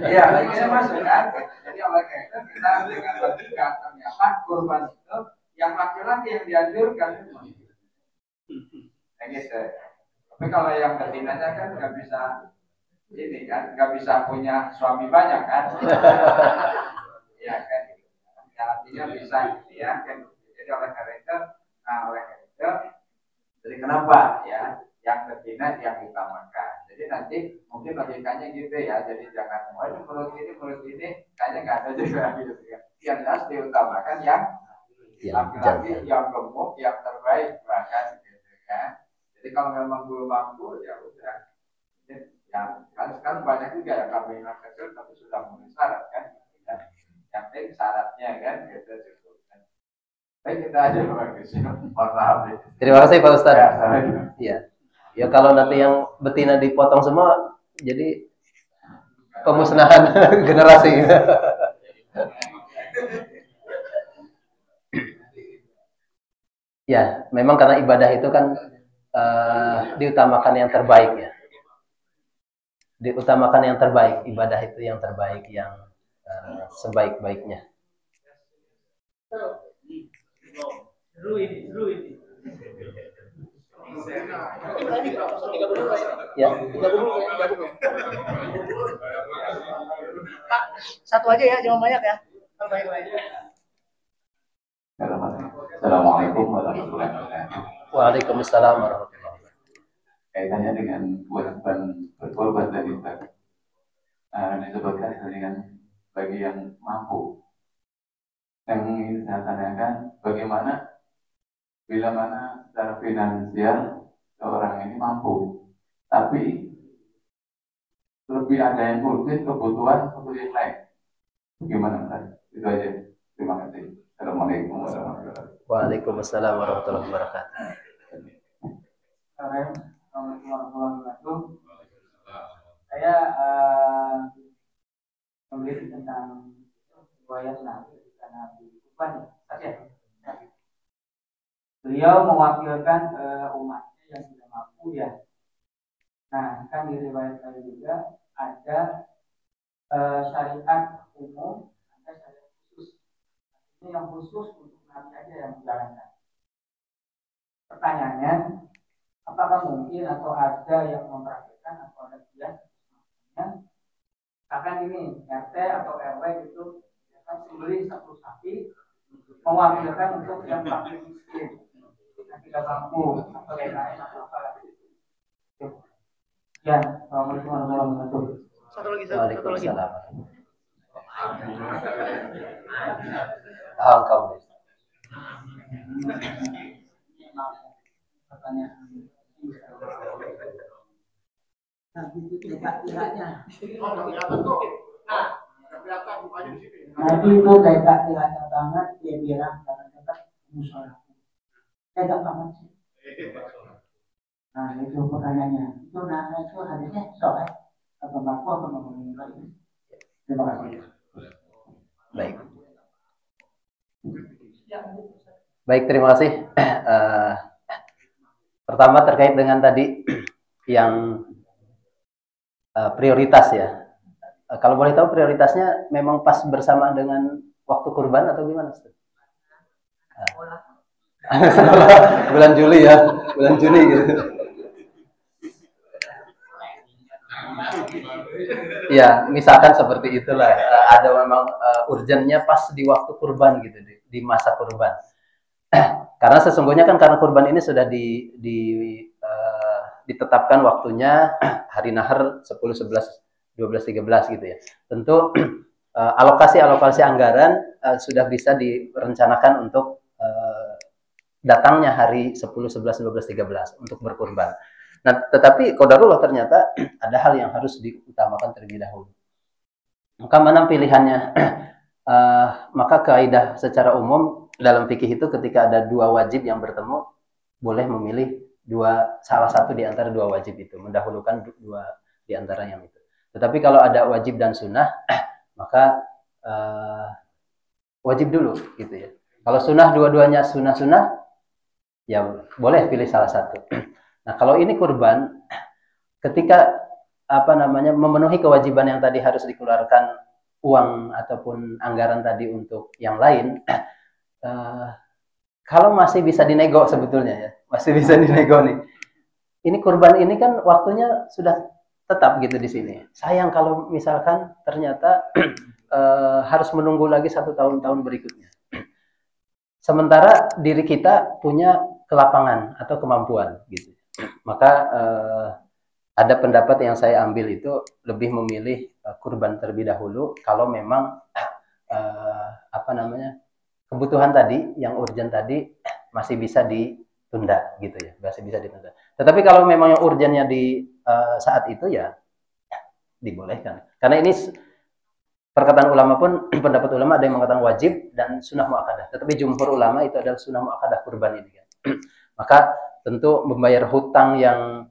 Iya, ini masuk kan. Jadi oleh karena itu kita dengan logika ternyata kurban itu yang laki-laki yang dianjurkan itu. Kayak gitu. Tapi kalau yang betinanya kan nggak bisa ini kan, nggak bisa punya suami banyak kan. Ya kan. Ya, artinya bisa gitu ya kan. Jadi oleh karena itu, jadi kenapa ya yang betina yang diutamakan. Jadi nanti mungkin logikanya gitu ya. Jadi jangan menurut ini kayaknya nggak ada juga gitu ya. Yang jelas diutamakan yang laki-laki yang gemuk yang terbaik bahkan gitu kan. Jadi kalau memang belum mampu ya udah. Ya kan banyak juga ya kambing yang kecil tapi sudah memenuhi syarat kan. Yang penting syaratnya kan gitu. Baik, kita aja bagus. Maaf. Terima kasih Pak Ustadz. Iya. Ya kalau nanti yang betina dipotong semua jadi pemusnahan generasi. Ya, memang karena ibadah itu kan diutamakan yang terbaik ya. Diutamakan yang terbaik, ibadah itu yang terbaik, yang sebaik-baiknya. Ya. Pak, satu aja ya, jangan banyak ya. Assalamualaikum warahmatullahi wabarakatuh. Waalaikumsalam warahmatullahi wabarakatuh. Kaitannya dengan kewajiban berkorban tadi Pak, disebutkan dengan bagi yang mampu. Yang ingin saya tanyakan, bagaimana bila mana secara finansial seorang ini mampu, tapi lebih ada yang urgent kebutuhan untuk yang lain, gimana Pak? Itu aja. Terima kasih. Assalamualaikum warahmatullahi wabarakatuh. Waalaikumsalam warahmatullahi wabarakatuh. Assalamualaikum warahmatullahi wabarakatuh. Saya membeli tentang riwayat Nabi karena bukan saja. Beliau mewakilkan umatnya yang tidak mampu ya. Nah, kan di riwayat tadi juga ada syariat umum, ada syariat khusus. Ini yang khusus untuk Nabi aja yang menjalankan. Pertanyaannya, apakah mungkin atau ada yang mempraktikkan atau ada kias akan ini RT atau RW itu akan membeli satu sapi mewakilkan untuk yang fakir miskin, yang tidak mampu atau yang lain atau apa lagi. Ya, assalamualaikum warahmatullahi wabarakatuh. Satu lagi. Waalaikumsalam. Angkam. Pertanyaan. Nah, itu tidak-tidaknya. Nabi itu tidak-tidaknya banget dia bilang kata-kata musola. Tidak banget sih. Nah itu pertanyaannya. Itu hadisnya soal atau baku apa ngomongin lagi. Terima kasih. Baik. Baik, terima kasih. Pertama terkait dengan tadi yang prioritas ya. Kalau boleh tahu prioritasnya memang pas bersamaan dengan waktu kurban atau gimana? Bulan Juli ya, bulan Juni gitu. Ya, misalkan seperti itulah. Ada memang urgennya pas di waktu kurban gitu, di masa kurban. Karena sesungguhnya kan karena kurban ini sudah ditetapkan waktunya hari nahar 10, 11, 12, 13 gitu ya. Tentu alokasi anggaran sudah bisa direncanakan untuk datangnya hari 10, 11, 12, 13 untuk berkurban. Nah, tetapi qadarullah ternyata ada hal yang harus diutamakan terlebih dahulu. Maka mana pilihannya? Maka kaidah secara umum dalam fikih itu ketika ada dua wajib yang bertemu, boleh memilih salah satu di antara dua wajib itu, mendahulukan dua di antara yang itu. Tetapi kalau ada wajib dan sunnah, maka wajib dulu gitu ya. Kalau sunnah dua-duanya sunnah, ya boleh pilih salah satu. Nah, kalau ini kurban, ketika memenuhi kewajiban yang tadi harus dikeluarkan uang ataupun anggaran tadi untuk yang lain, kalau masih bisa dinego sebetulnya ya, masih bisa dinego nih. Ini kurban ini kan waktunya sudah tetap gitu di sini. Sayang kalau misalkan ternyata harus menunggu lagi 1 tahun berikutnya. Sementara diri kita punya kelapangan atau kemampuan gitu. Maka ada pendapat yang saya ambil itu lebih memilih kurban terlebih dahulu kalau memang kebutuhan tadi yang urgent tadi masih bisa ditunda gitu ya, masih bisa ditunda. Tetapi kalau memang yang urgentnya di saat itu ya dibolehkan. Karena ini perkataan ulama pun pendapat ulama ada yang mengatakan wajib dan sunnah muakkadah. Tetapi jumhur ulama itu adalah sunnah muakkadah kurban ini kan. Maka tentu membayar hutang yang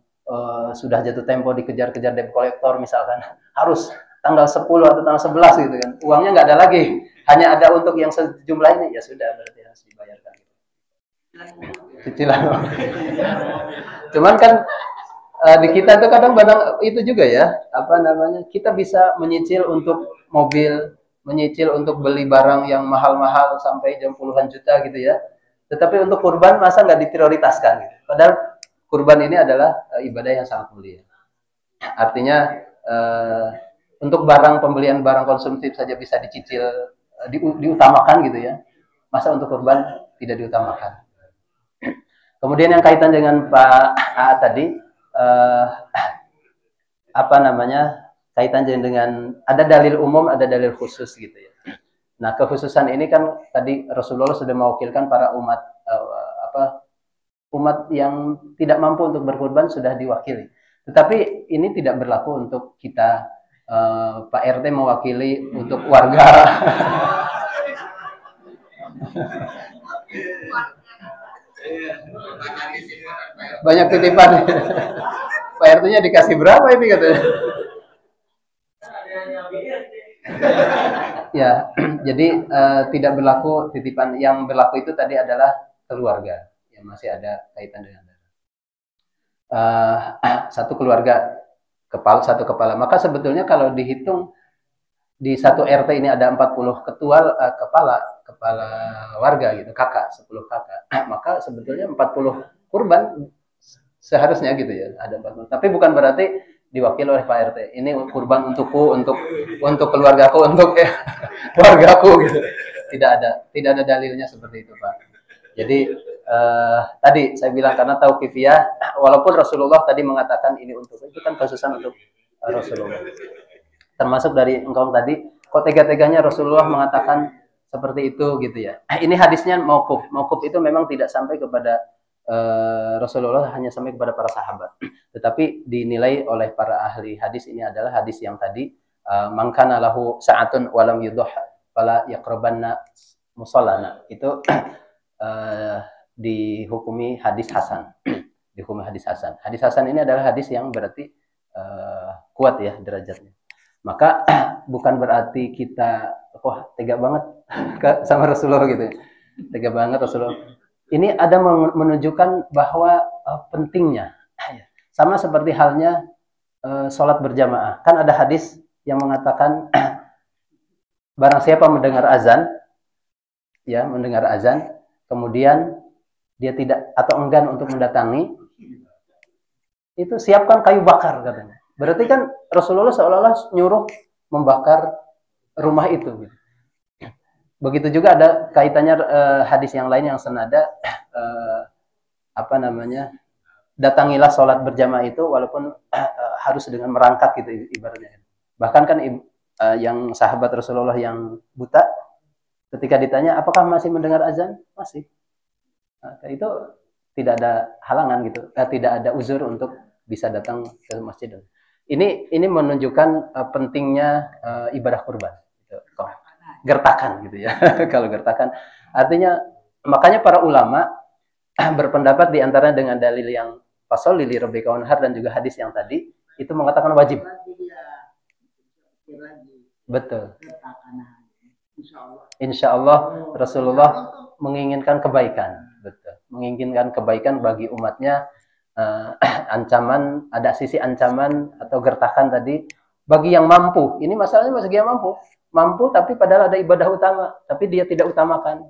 sudah jatuh tempo dikejar-kejar debt collector misalkan harus tanggal 10 atau tanggal 11 gitu kan. Uangnya nggak ada lagi. Hanya ada untuk yang sejumlah ini, ya sudah berarti harus dibayarkan. Cicilan. Cuman kan di kita tuh kadang barang itu juga ya, apa namanya? Kita bisa menyicil untuk mobil, menyicil untuk beli barang yang mahal-mahal sampai jam puluhan juta gitu ya. Tetapi untuk kurban masa nggak diprioritaskan gitu. Padahal kurban ini adalah ibadah yang sangat mulia. Artinya untuk barang pembelian barang konsumtif saja bisa dicicil, diutamakan gitu ya. Masa untuk kurban tidak diutamakan. Kemudian yang kaitan dengan Pak A tadi, apa namanya, kaitan dengan ada dalil umum, ada dalil khusus gitu ya. Nah, kekhususan ini kan tadi Rasulullah sudah mewakilkan para umat umat yang tidak mampu untuk berkurban sudah diwakili. Tetapi ini tidak berlaku untuk kita, Pak RT mewakili untuk warga. Banyak titipan. Pak RT-nya dikasih berapa ini katanya? Ya, jadi tidak berlaku titipan. Yang berlaku itu tadi adalah keluarga yang masih ada kaitan dengan satu keluarga satu kepala. Maka sebetulnya kalau dihitung di satu RT ini ada 40 kepala warga gitu, kakak, 10 kakak. Maka sebetulnya 40 kurban seharusnya gitu ya, ada 40. Tapi bukan berarti diwakili oleh Pak RT. Ini kurban untukku, untuk keluargaku, untuk keluargaku gitu. Tidak ada dalilnya seperti itu, Pak. Jadi tadi saya bilang karena tauqifiyah, walaupun Rasulullah tadi mengatakan ini untuk, itu kan khususan untuk Rasulullah. Termasuk dari engkau tadi, kok tega-teganya Rasulullah mengatakan seperti itu gitu ya. Ini hadisnya mauquf. Mauquf itu memang tidak sampai kepada Rasulullah, hanya sampai kepada para sahabat. Tetapi dinilai oleh para ahli hadis ini adalah hadis yang tadi, man kana lahu sa'atun walam yudhha fala yaqrabanna musallana. Itu dihukumi hadis hasan. Dihukumi hadis hasan. Hadis hasan ini adalah hadis yang berarti kuat ya derajatnya. Maka bukan berarti kita wah tega banget sama Rasulullah gitu. Tega banget Rasulullah. Ini ada menunjukkan bahwa pentingnya. Sama seperti halnya sholat berjamaah. Kan ada hadis yang mengatakan barang siapa mendengar azan, ya mendengar azan, kemudian dia tidak atau enggan untuk mendatangi, itu siapkan kayu bakar katanya. Berarti kan Rasulullah seolah-olah nyuruh membakar rumah itu. Gitu. Begitu juga ada kaitannya hadis yang lain yang senada, apa namanya, datangilah sholat berjamaah itu walaupun harus dengan merangkak gitu ibaratnya. Bahkan kan yang sahabat Rasulullah yang buta, ketika ditanya apakah masih mendengar azan, masih. Nah, itu tidak ada halangan gitu, tidak ada uzur untuk bisa datang ke masjid. Ini menunjukkan pentingnya ibadah kurban. Gitu. Gertakan gitu ya. Kalau gertakan, artinya makanya para ulama berpendapat diantaranya dengan dalil yang fasol li rabbika wanhar dan juga hadis yang tadi itu mengatakan wajib. Betul. Insya Allah Rasulullah menginginkan kebaikan. Betul. Menginginkan kebaikan bagi umatnya. Ancaman, ada sisi ancaman atau gertakan tadi bagi yang mampu. Ini masalahnya bagi yang mampu tapi padahal ada ibadah utama tapi dia tidak utamakan.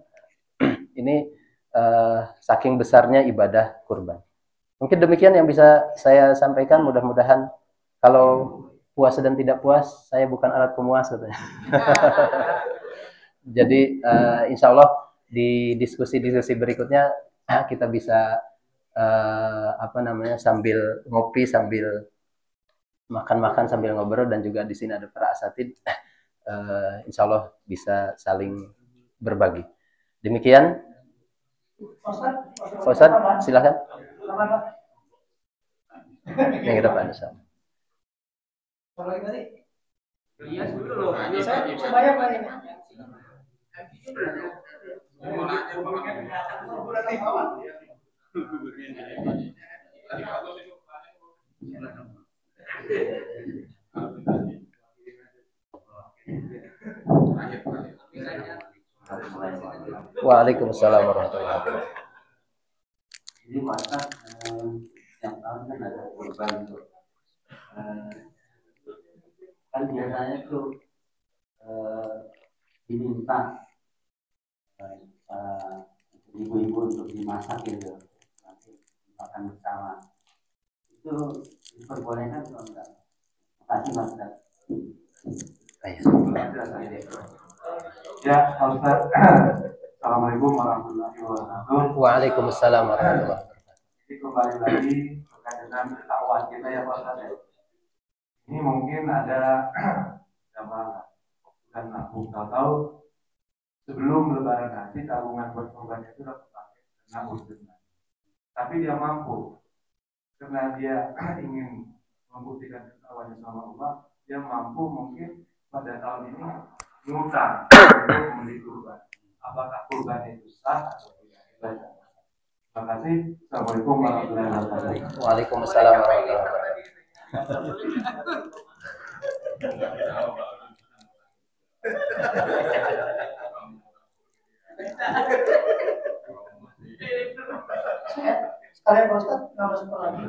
Ini saking besarnya ibadah kurban. Mungkin demikian yang bisa saya sampaikan. Mudah-mudahan kalau puas dan tidak puas, saya bukan alat pemuas katanya. Jadi insya Allah di diskusi-diskusi berikutnya kita bisa apa namanya, sambil ngopi, sambil makan-makan, sambil ngobrol, dan juga di sini ada para asatid, insya Allah bisa saling berbagi. Demikian. Ustaz, silakan. Yang kita Pak Nusa. Kalau tadi, iya dulu loh. Saya bayar Pak ini. Waalaikumsalam warahmatullahi wabarakatuh. kurban itu kan biasanya tuh diminta ibu-ibu untuk dimasak gitu, nanti makan bersama. Itu diperbolehkan atau enggak? Makasih Mas Ustaz. Ya, Pak Ustaz. Assalamualaikum warahmatullahi wabarakatuh. Waalaikumsalam warahmatullahi wabarakatuh. Jadi kembali lagi berkaitan dengan dakwah kita ya Pak Ustaz. Ini mungkin ada jamaah dan nabung tahu sebelum lebaran nanti tabungan buat korban itu sudah terpakai karena usulnya. Tapi dia mampu karena dia ingin membuktikan ketahuannya sama Allah, dia mampu mungkin pada tahun ini ngutang untuk membeli kurban. Apakah kurban itu sah atau tidak? Terima kasih. Assalamualaikum warahmatullahi wabarakatuh. Waalaikumsalam warahmatullahi wabarakatuh. Sekalian Pak Ustaz, nambah satu lagi.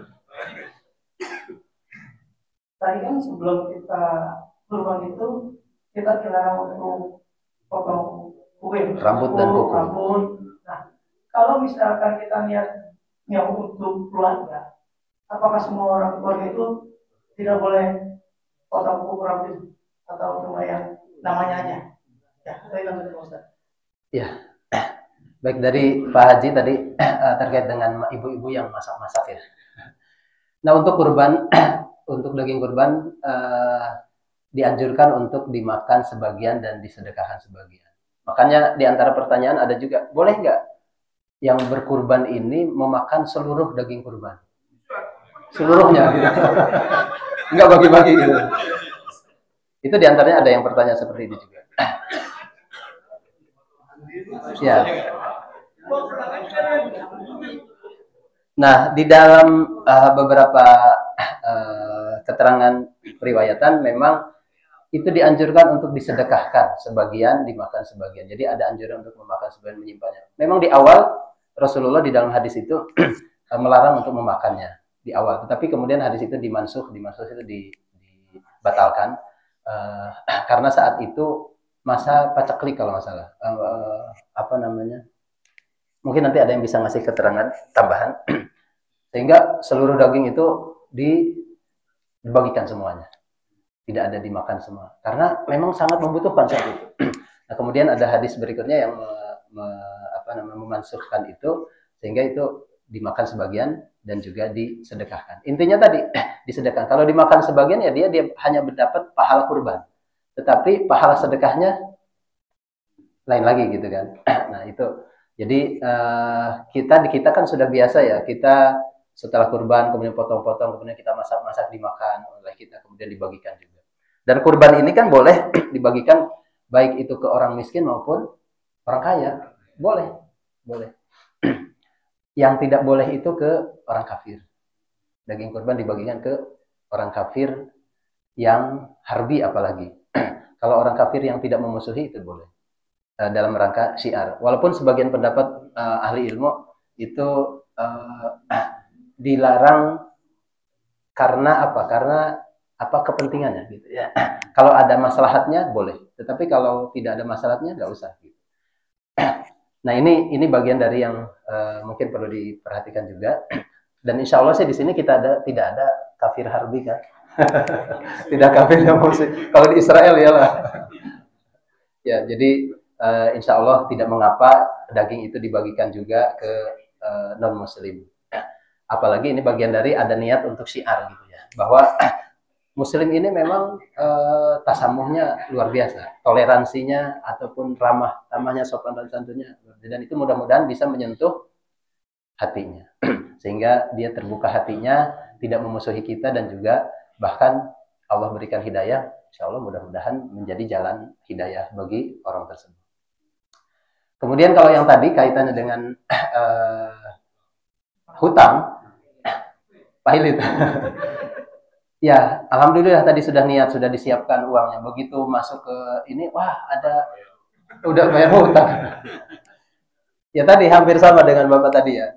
Tadi kan sebelum kita kurban itu kita dilarang untuk potong kue, Rambut dan kuku. rambut. Nah, kalau misalkan kita niatnya untuk keluarga, apakah semua orang keluarga itu tidak boleh potong kuku rambut atau cuma yang namanya aja? Ya, saya nambah Pak Ustaz. Ya, baik dari Pak Haji tadi terkait dengan ibu-ibu yang masak-masak ya. Nah untuk kurban, untuk daging kurban dianjurkan untuk dimakan sebagian dan disedekahkan sebagian. Makanya di antara pertanyaan ada juga, boleh nggak yang berkurban ini memakan seluruh daging kurban? Seluruhnya gitu. Nggak bagi-bagi gitu. Itu di antaranya ada yang bertanya seperti itu juga. Ya. Nah, di dalam beberapa keterangan riwayatan memang itu dianjurkan untuk disedekahkan sebagian, dimakan sebagian. Jadi ada anjuran untuk memakan sebagian, menyimpannya. Memang di awal Rasulullah di dalam hadis itu melarang untuk memakannya di awal. Tetapi kemudian hadis itu dimansuh itu dibatalkan karena saat itu masa paceklik kalau nggak salah, apa namanya, mungkin nanti ada yang bisa ngasih keterangan tambahan, sehingga seluruh daging itu dibagikan semuanya, tidak ada dimakan semua, karena memang sangat membutuhkan saat itu. Nah kemudian ada hadis berikutnya yang memansuhkan itu, sehingga itu dimakan sebagian dan juga disedekahkan. Intinya tadi disedekahkan. Kalau dimakan sebagian ya dia hanya mendapat pahala kurban. Tetapi pahala sedekahnya lain lagi gitu kan. Nah itu, jadi kita kan sudah biasa ya, kita setelah kurban kemudian potong-potong, kemudian kita masak-masak dimakan oleh kita, kemudian dibagikan juga. Dan kurban ini kan boleh dibagikan baik itu ke orang miskin maupun orang kaya, boleh. Yang tidak boleh itu ke orang kafir. Daging kurban dibagikan ke orang kafir yang harbi apalagi. Kalau orang kafir yang tidak memusuhi itu boleh dalam rangka syiar. Walaupun sebagian pendapat ahli ilmu itu dilarang karena apa? Karena apa kepentingannya gitu ya. Kalau ada maslahatnya boleh, tetapi kalau tidak ada maslahatnya nggak usah. Gitu. Nah ini bagian dari yang mungkin perlu diperhatikan juga. Dan insya Allah sih di sini kita tidak ada kafir harbi kan. Tidak kafir yang muslim. Kalau di Israel ya lah. Ya, jadi insya Allah tidak mengapa daging itu dibagikan juga ke non muslim. Apalagi ini bagian dari ada niat untuk syiar gitu ya, bahwa muslim ini memang tasamuhnya luar biasa, toleransinya ataupun ramahnya, sopan dan santunnya, dan itu mudah-mudahan bisa menyentuh hatinya, sehingga dia terbuka hatinya, tidak memusuhi kita, dan juga bahkan Allah berikan hidayah, insya Allah mudah-mudahan menjadi jalan hidayah bagi orang tersebut. Kemudian kalau yang tadi kaitannya dengan hutang, Pak Hilit, ya alhamdulillah tadi sudah niat, sudah disiapkan uangnya. Begitu masuk ke ini, wah udah bayar hutang. Ya tadi hampir sama dengan Bapak tadi ya.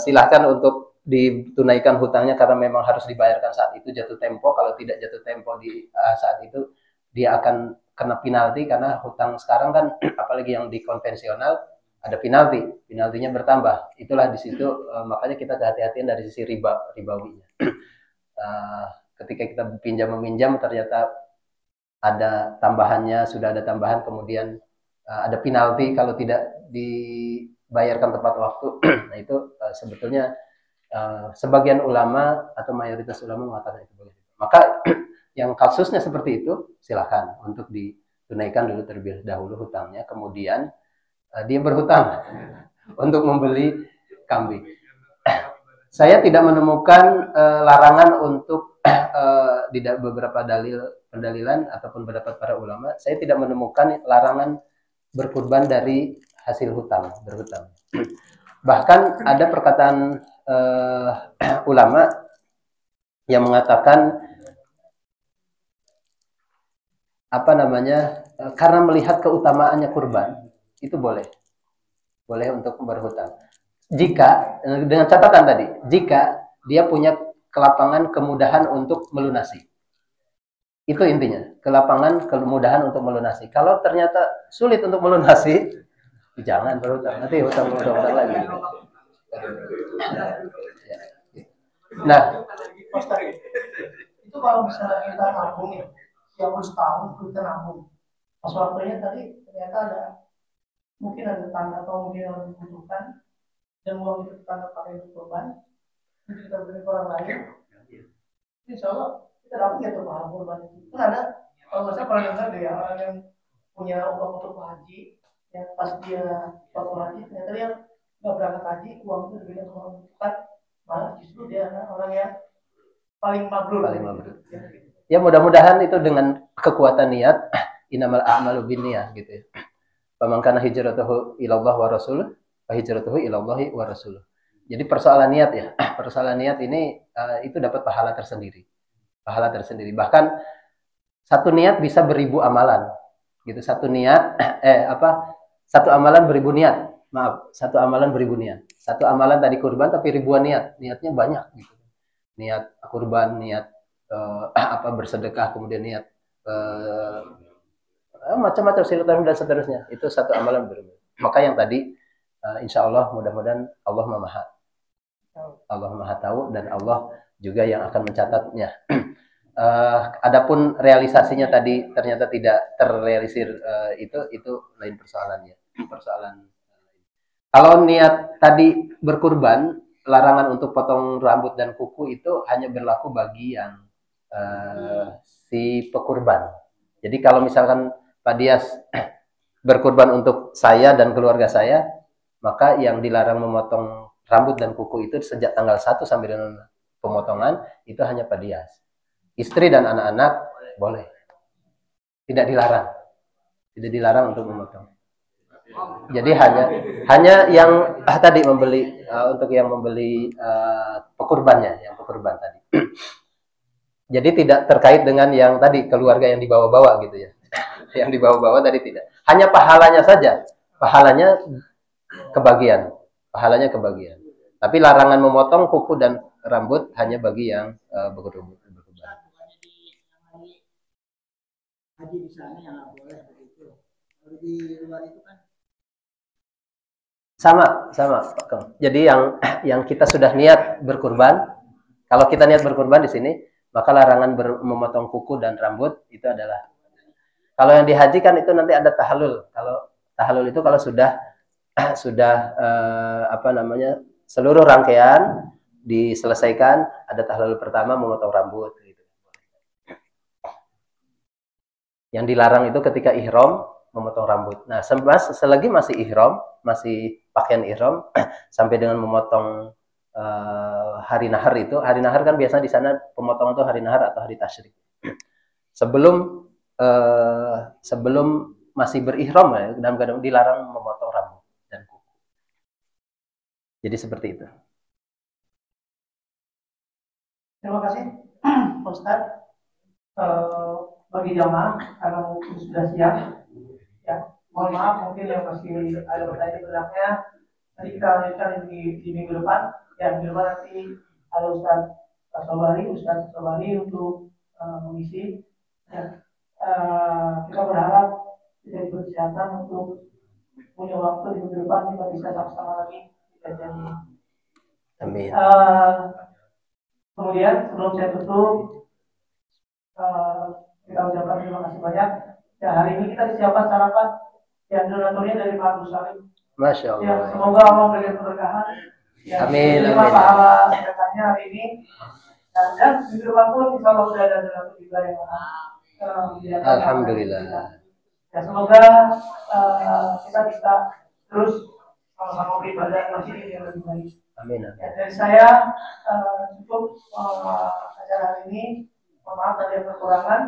Silahkan untuk ditunaikan hutangnya karena memang harus dibayarkan saat itu jatuh tempo. Kalau tidak jatuh tempo di saat itu, dia akan kena penalti karena hutang sekarang kan apalagi yang di konvensional ada penaltinya bertambah. Itulah di situ makanya kita kehati-hatian dari sisi ribawinya. Ketika kita pinjam meminjam ternyata ada tambahannya, sudah ada tambahan, kemudian ada penalti kalau tidak dibayarkan tepat waktu. Nah itu sebetulnya sebagian ulama atau mayoritas ulama mengatakan itu boleh. Maka yang kasusnya seperti itu silakan untuk ditunaikan dulu terlebih dahulu hutangnya, kemudian dia berhutang untuk membeli kambing. Saya tidak menemukan larangan untuk di beberapa pendalilan ataupun pendapat para ulama, saya tidak menemukan larangan berkurban dari hasil berhutang. Bahkan ada perkataan ulama yang mengatakan karena melihat keutamaannya kurban itu boleh untuk berhutang. Jika dengan catatan tadi, jika dia punya kelapangan kemudahan untuk melunasi. Itu intinya, kemudahan untuk melunasi. Kalau ternyata sulit untuk melunasi, jangan berhutang. Nanti hutang lagi. Nah, itu kalau misalnya kita nabung nih, yang setahun kita nabung. Pas waktunya tadi ternyata mungkin ada tanda atau mungkin yang dibutuhkan dan uang itu kita pakai untuk korban, itu kita beri ke orang lain. Insya Allah kita dapat ya tuh pahala korban itu. Kan ada kalau saya pernah dengar deh ya, orang yang punya uang untuk haji, yang pas dia waktu haji ternyata dia nggak berangkat haji, uang itu diberikan ke orang dekat, malah justru dia orang yang paling mabrur. Ya mudah-mudahan itu dengan kekuatan niat, innamal a'malu binniyah gitu ya. Faman kana hijratuhu ilallah wa rasuluh, fa hijratuhu ilallahi wa rasuluh. Jadi persoalan niat ya. Persoalan niat ini itu dapat pahala tersendiri. Bahkan satu niat bisa beribu amalan. Gitu. Satu amalan beribu niat. Satu amalan beribu niat. Satu amalan tadi kurban tapi ribuan niat. Niatnya banyak gitu. Niat kurban, niat bersedekah, kemudian niat macam-macam silaturahmi dan seterusnya. Itu satu amalan beribu. Maka yang tadi insya Allah mudah-mudahan Allah Maha tahu dan Allah juga yang akan mencatatnya. Adapun realisasinya tadi ternyata tidak terrealisir, itu lain persoalannya. Kalau niat tadi berkurban, larangan untuk potong rambut dan kuku itu hanya berlaku bagi yang si pekurban. Jadi kalau misalkan Pak Dias berkurban untuk saya dan keluarga saya, maka yang dilarang memotong rambut dan kuku itu sejak tanggal 1 sampai dengan pemotongan itu hanya Pak Dias. Istri dan anak-anak boleh. Tidak dilarang untuk memotong. Jadi hanya yang tadi membeli untuk yang membeli pekurbannya, yang pekurban tadi. Jadi tidak terkait dengan yang tadi keluarga yang dibawa-bawa gitu ya. Yang dibawa-bawa tadi tidak. Hanya pahalanya saja. Pahalanya kebagian. Tapi larangan memotong kuku dan rambut hanya bagi yang berkurban. Haji di sana yang nggak boleh begitu. Kalau di luar itu kan sama Pak Kang. Jadi yang kita sudah niat berkurban, kalau kita niat berkurban di sini, maka larangan memotong kuku dan rambut itu adalah. Kalau yang dihajikan itu nanti ada tahallul. Kalau tahallul itu kalau sudah seluruh rangkaian diselesaikan, ada tahallul pertama memotong rambut gitu. Yang dilarang itu ketika ihram memotong rambut. Nah, selagi masih ihram, masih pakaian ihram sampai dengan memotong hari nahar itu. Hari nahar kan biasanya di sana pemotongan itu hari nahar atau hari tasyrik. Sebelum masih berihram ya, kadang-kadang dilarang memotong rambut dan kuku. Jadi seperti itu. terima kasih Pak Ustadz. Bagi jamaah karena mungkin sudah siap ya, mohon maaf mungkin yang masih ada pertanyaan nanti kita lanjutkan di minggu depan Ya, bila nanti ada Ustaz Sobari untuk mengisi. Ya, kita berharap kita diberi kesehatan untuk punya waktu di minggu depan kita bisa sama-sama lagi kita jadi. Amin. Kemudian sebelum saya tutup, kita ucapkan terima kasih banyak. Ya, hari ini kita disiapkan sarapan yang donaturnya dari Pak Salim. Masya Allah. Ya, semoga Allah memberikan keberkahan. Ya, Amin, terima amin. pahala sedekahnya hari ini. Dan minggu depan pun insya Allah sudah ada donatur juga yang Alhamdulillah. Ya, semoga kita bisa terus sama-sama beribadah masjid ini yang lebih baik. Amin. Ya, dari saya cukup acara hari ini. Mohon maaf ada kekurangan.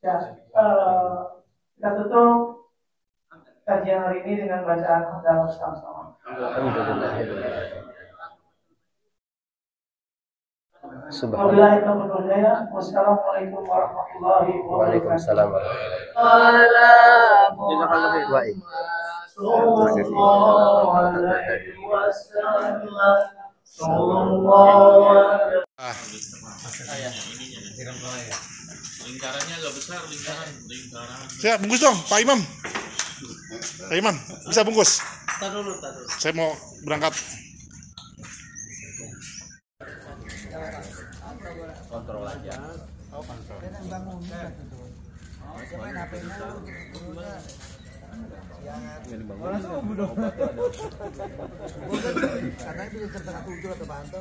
Ya, kita tutup kajian hari ini dengan bacaan hamdalah bersama-sama. Alhamdulillah. Subhanallah. Wassalamualaikum warahmatullahi wabarakatuh. Waalaikumsalam. Lingkarannya agak besar, lingkaran. Siap, bungkus dong, Pak Imam. Pak Imam, bisa bungkus? Tar dulu. Saya mau berangkat. Kontrol aja. Karena itu setengah 7 atau bantu.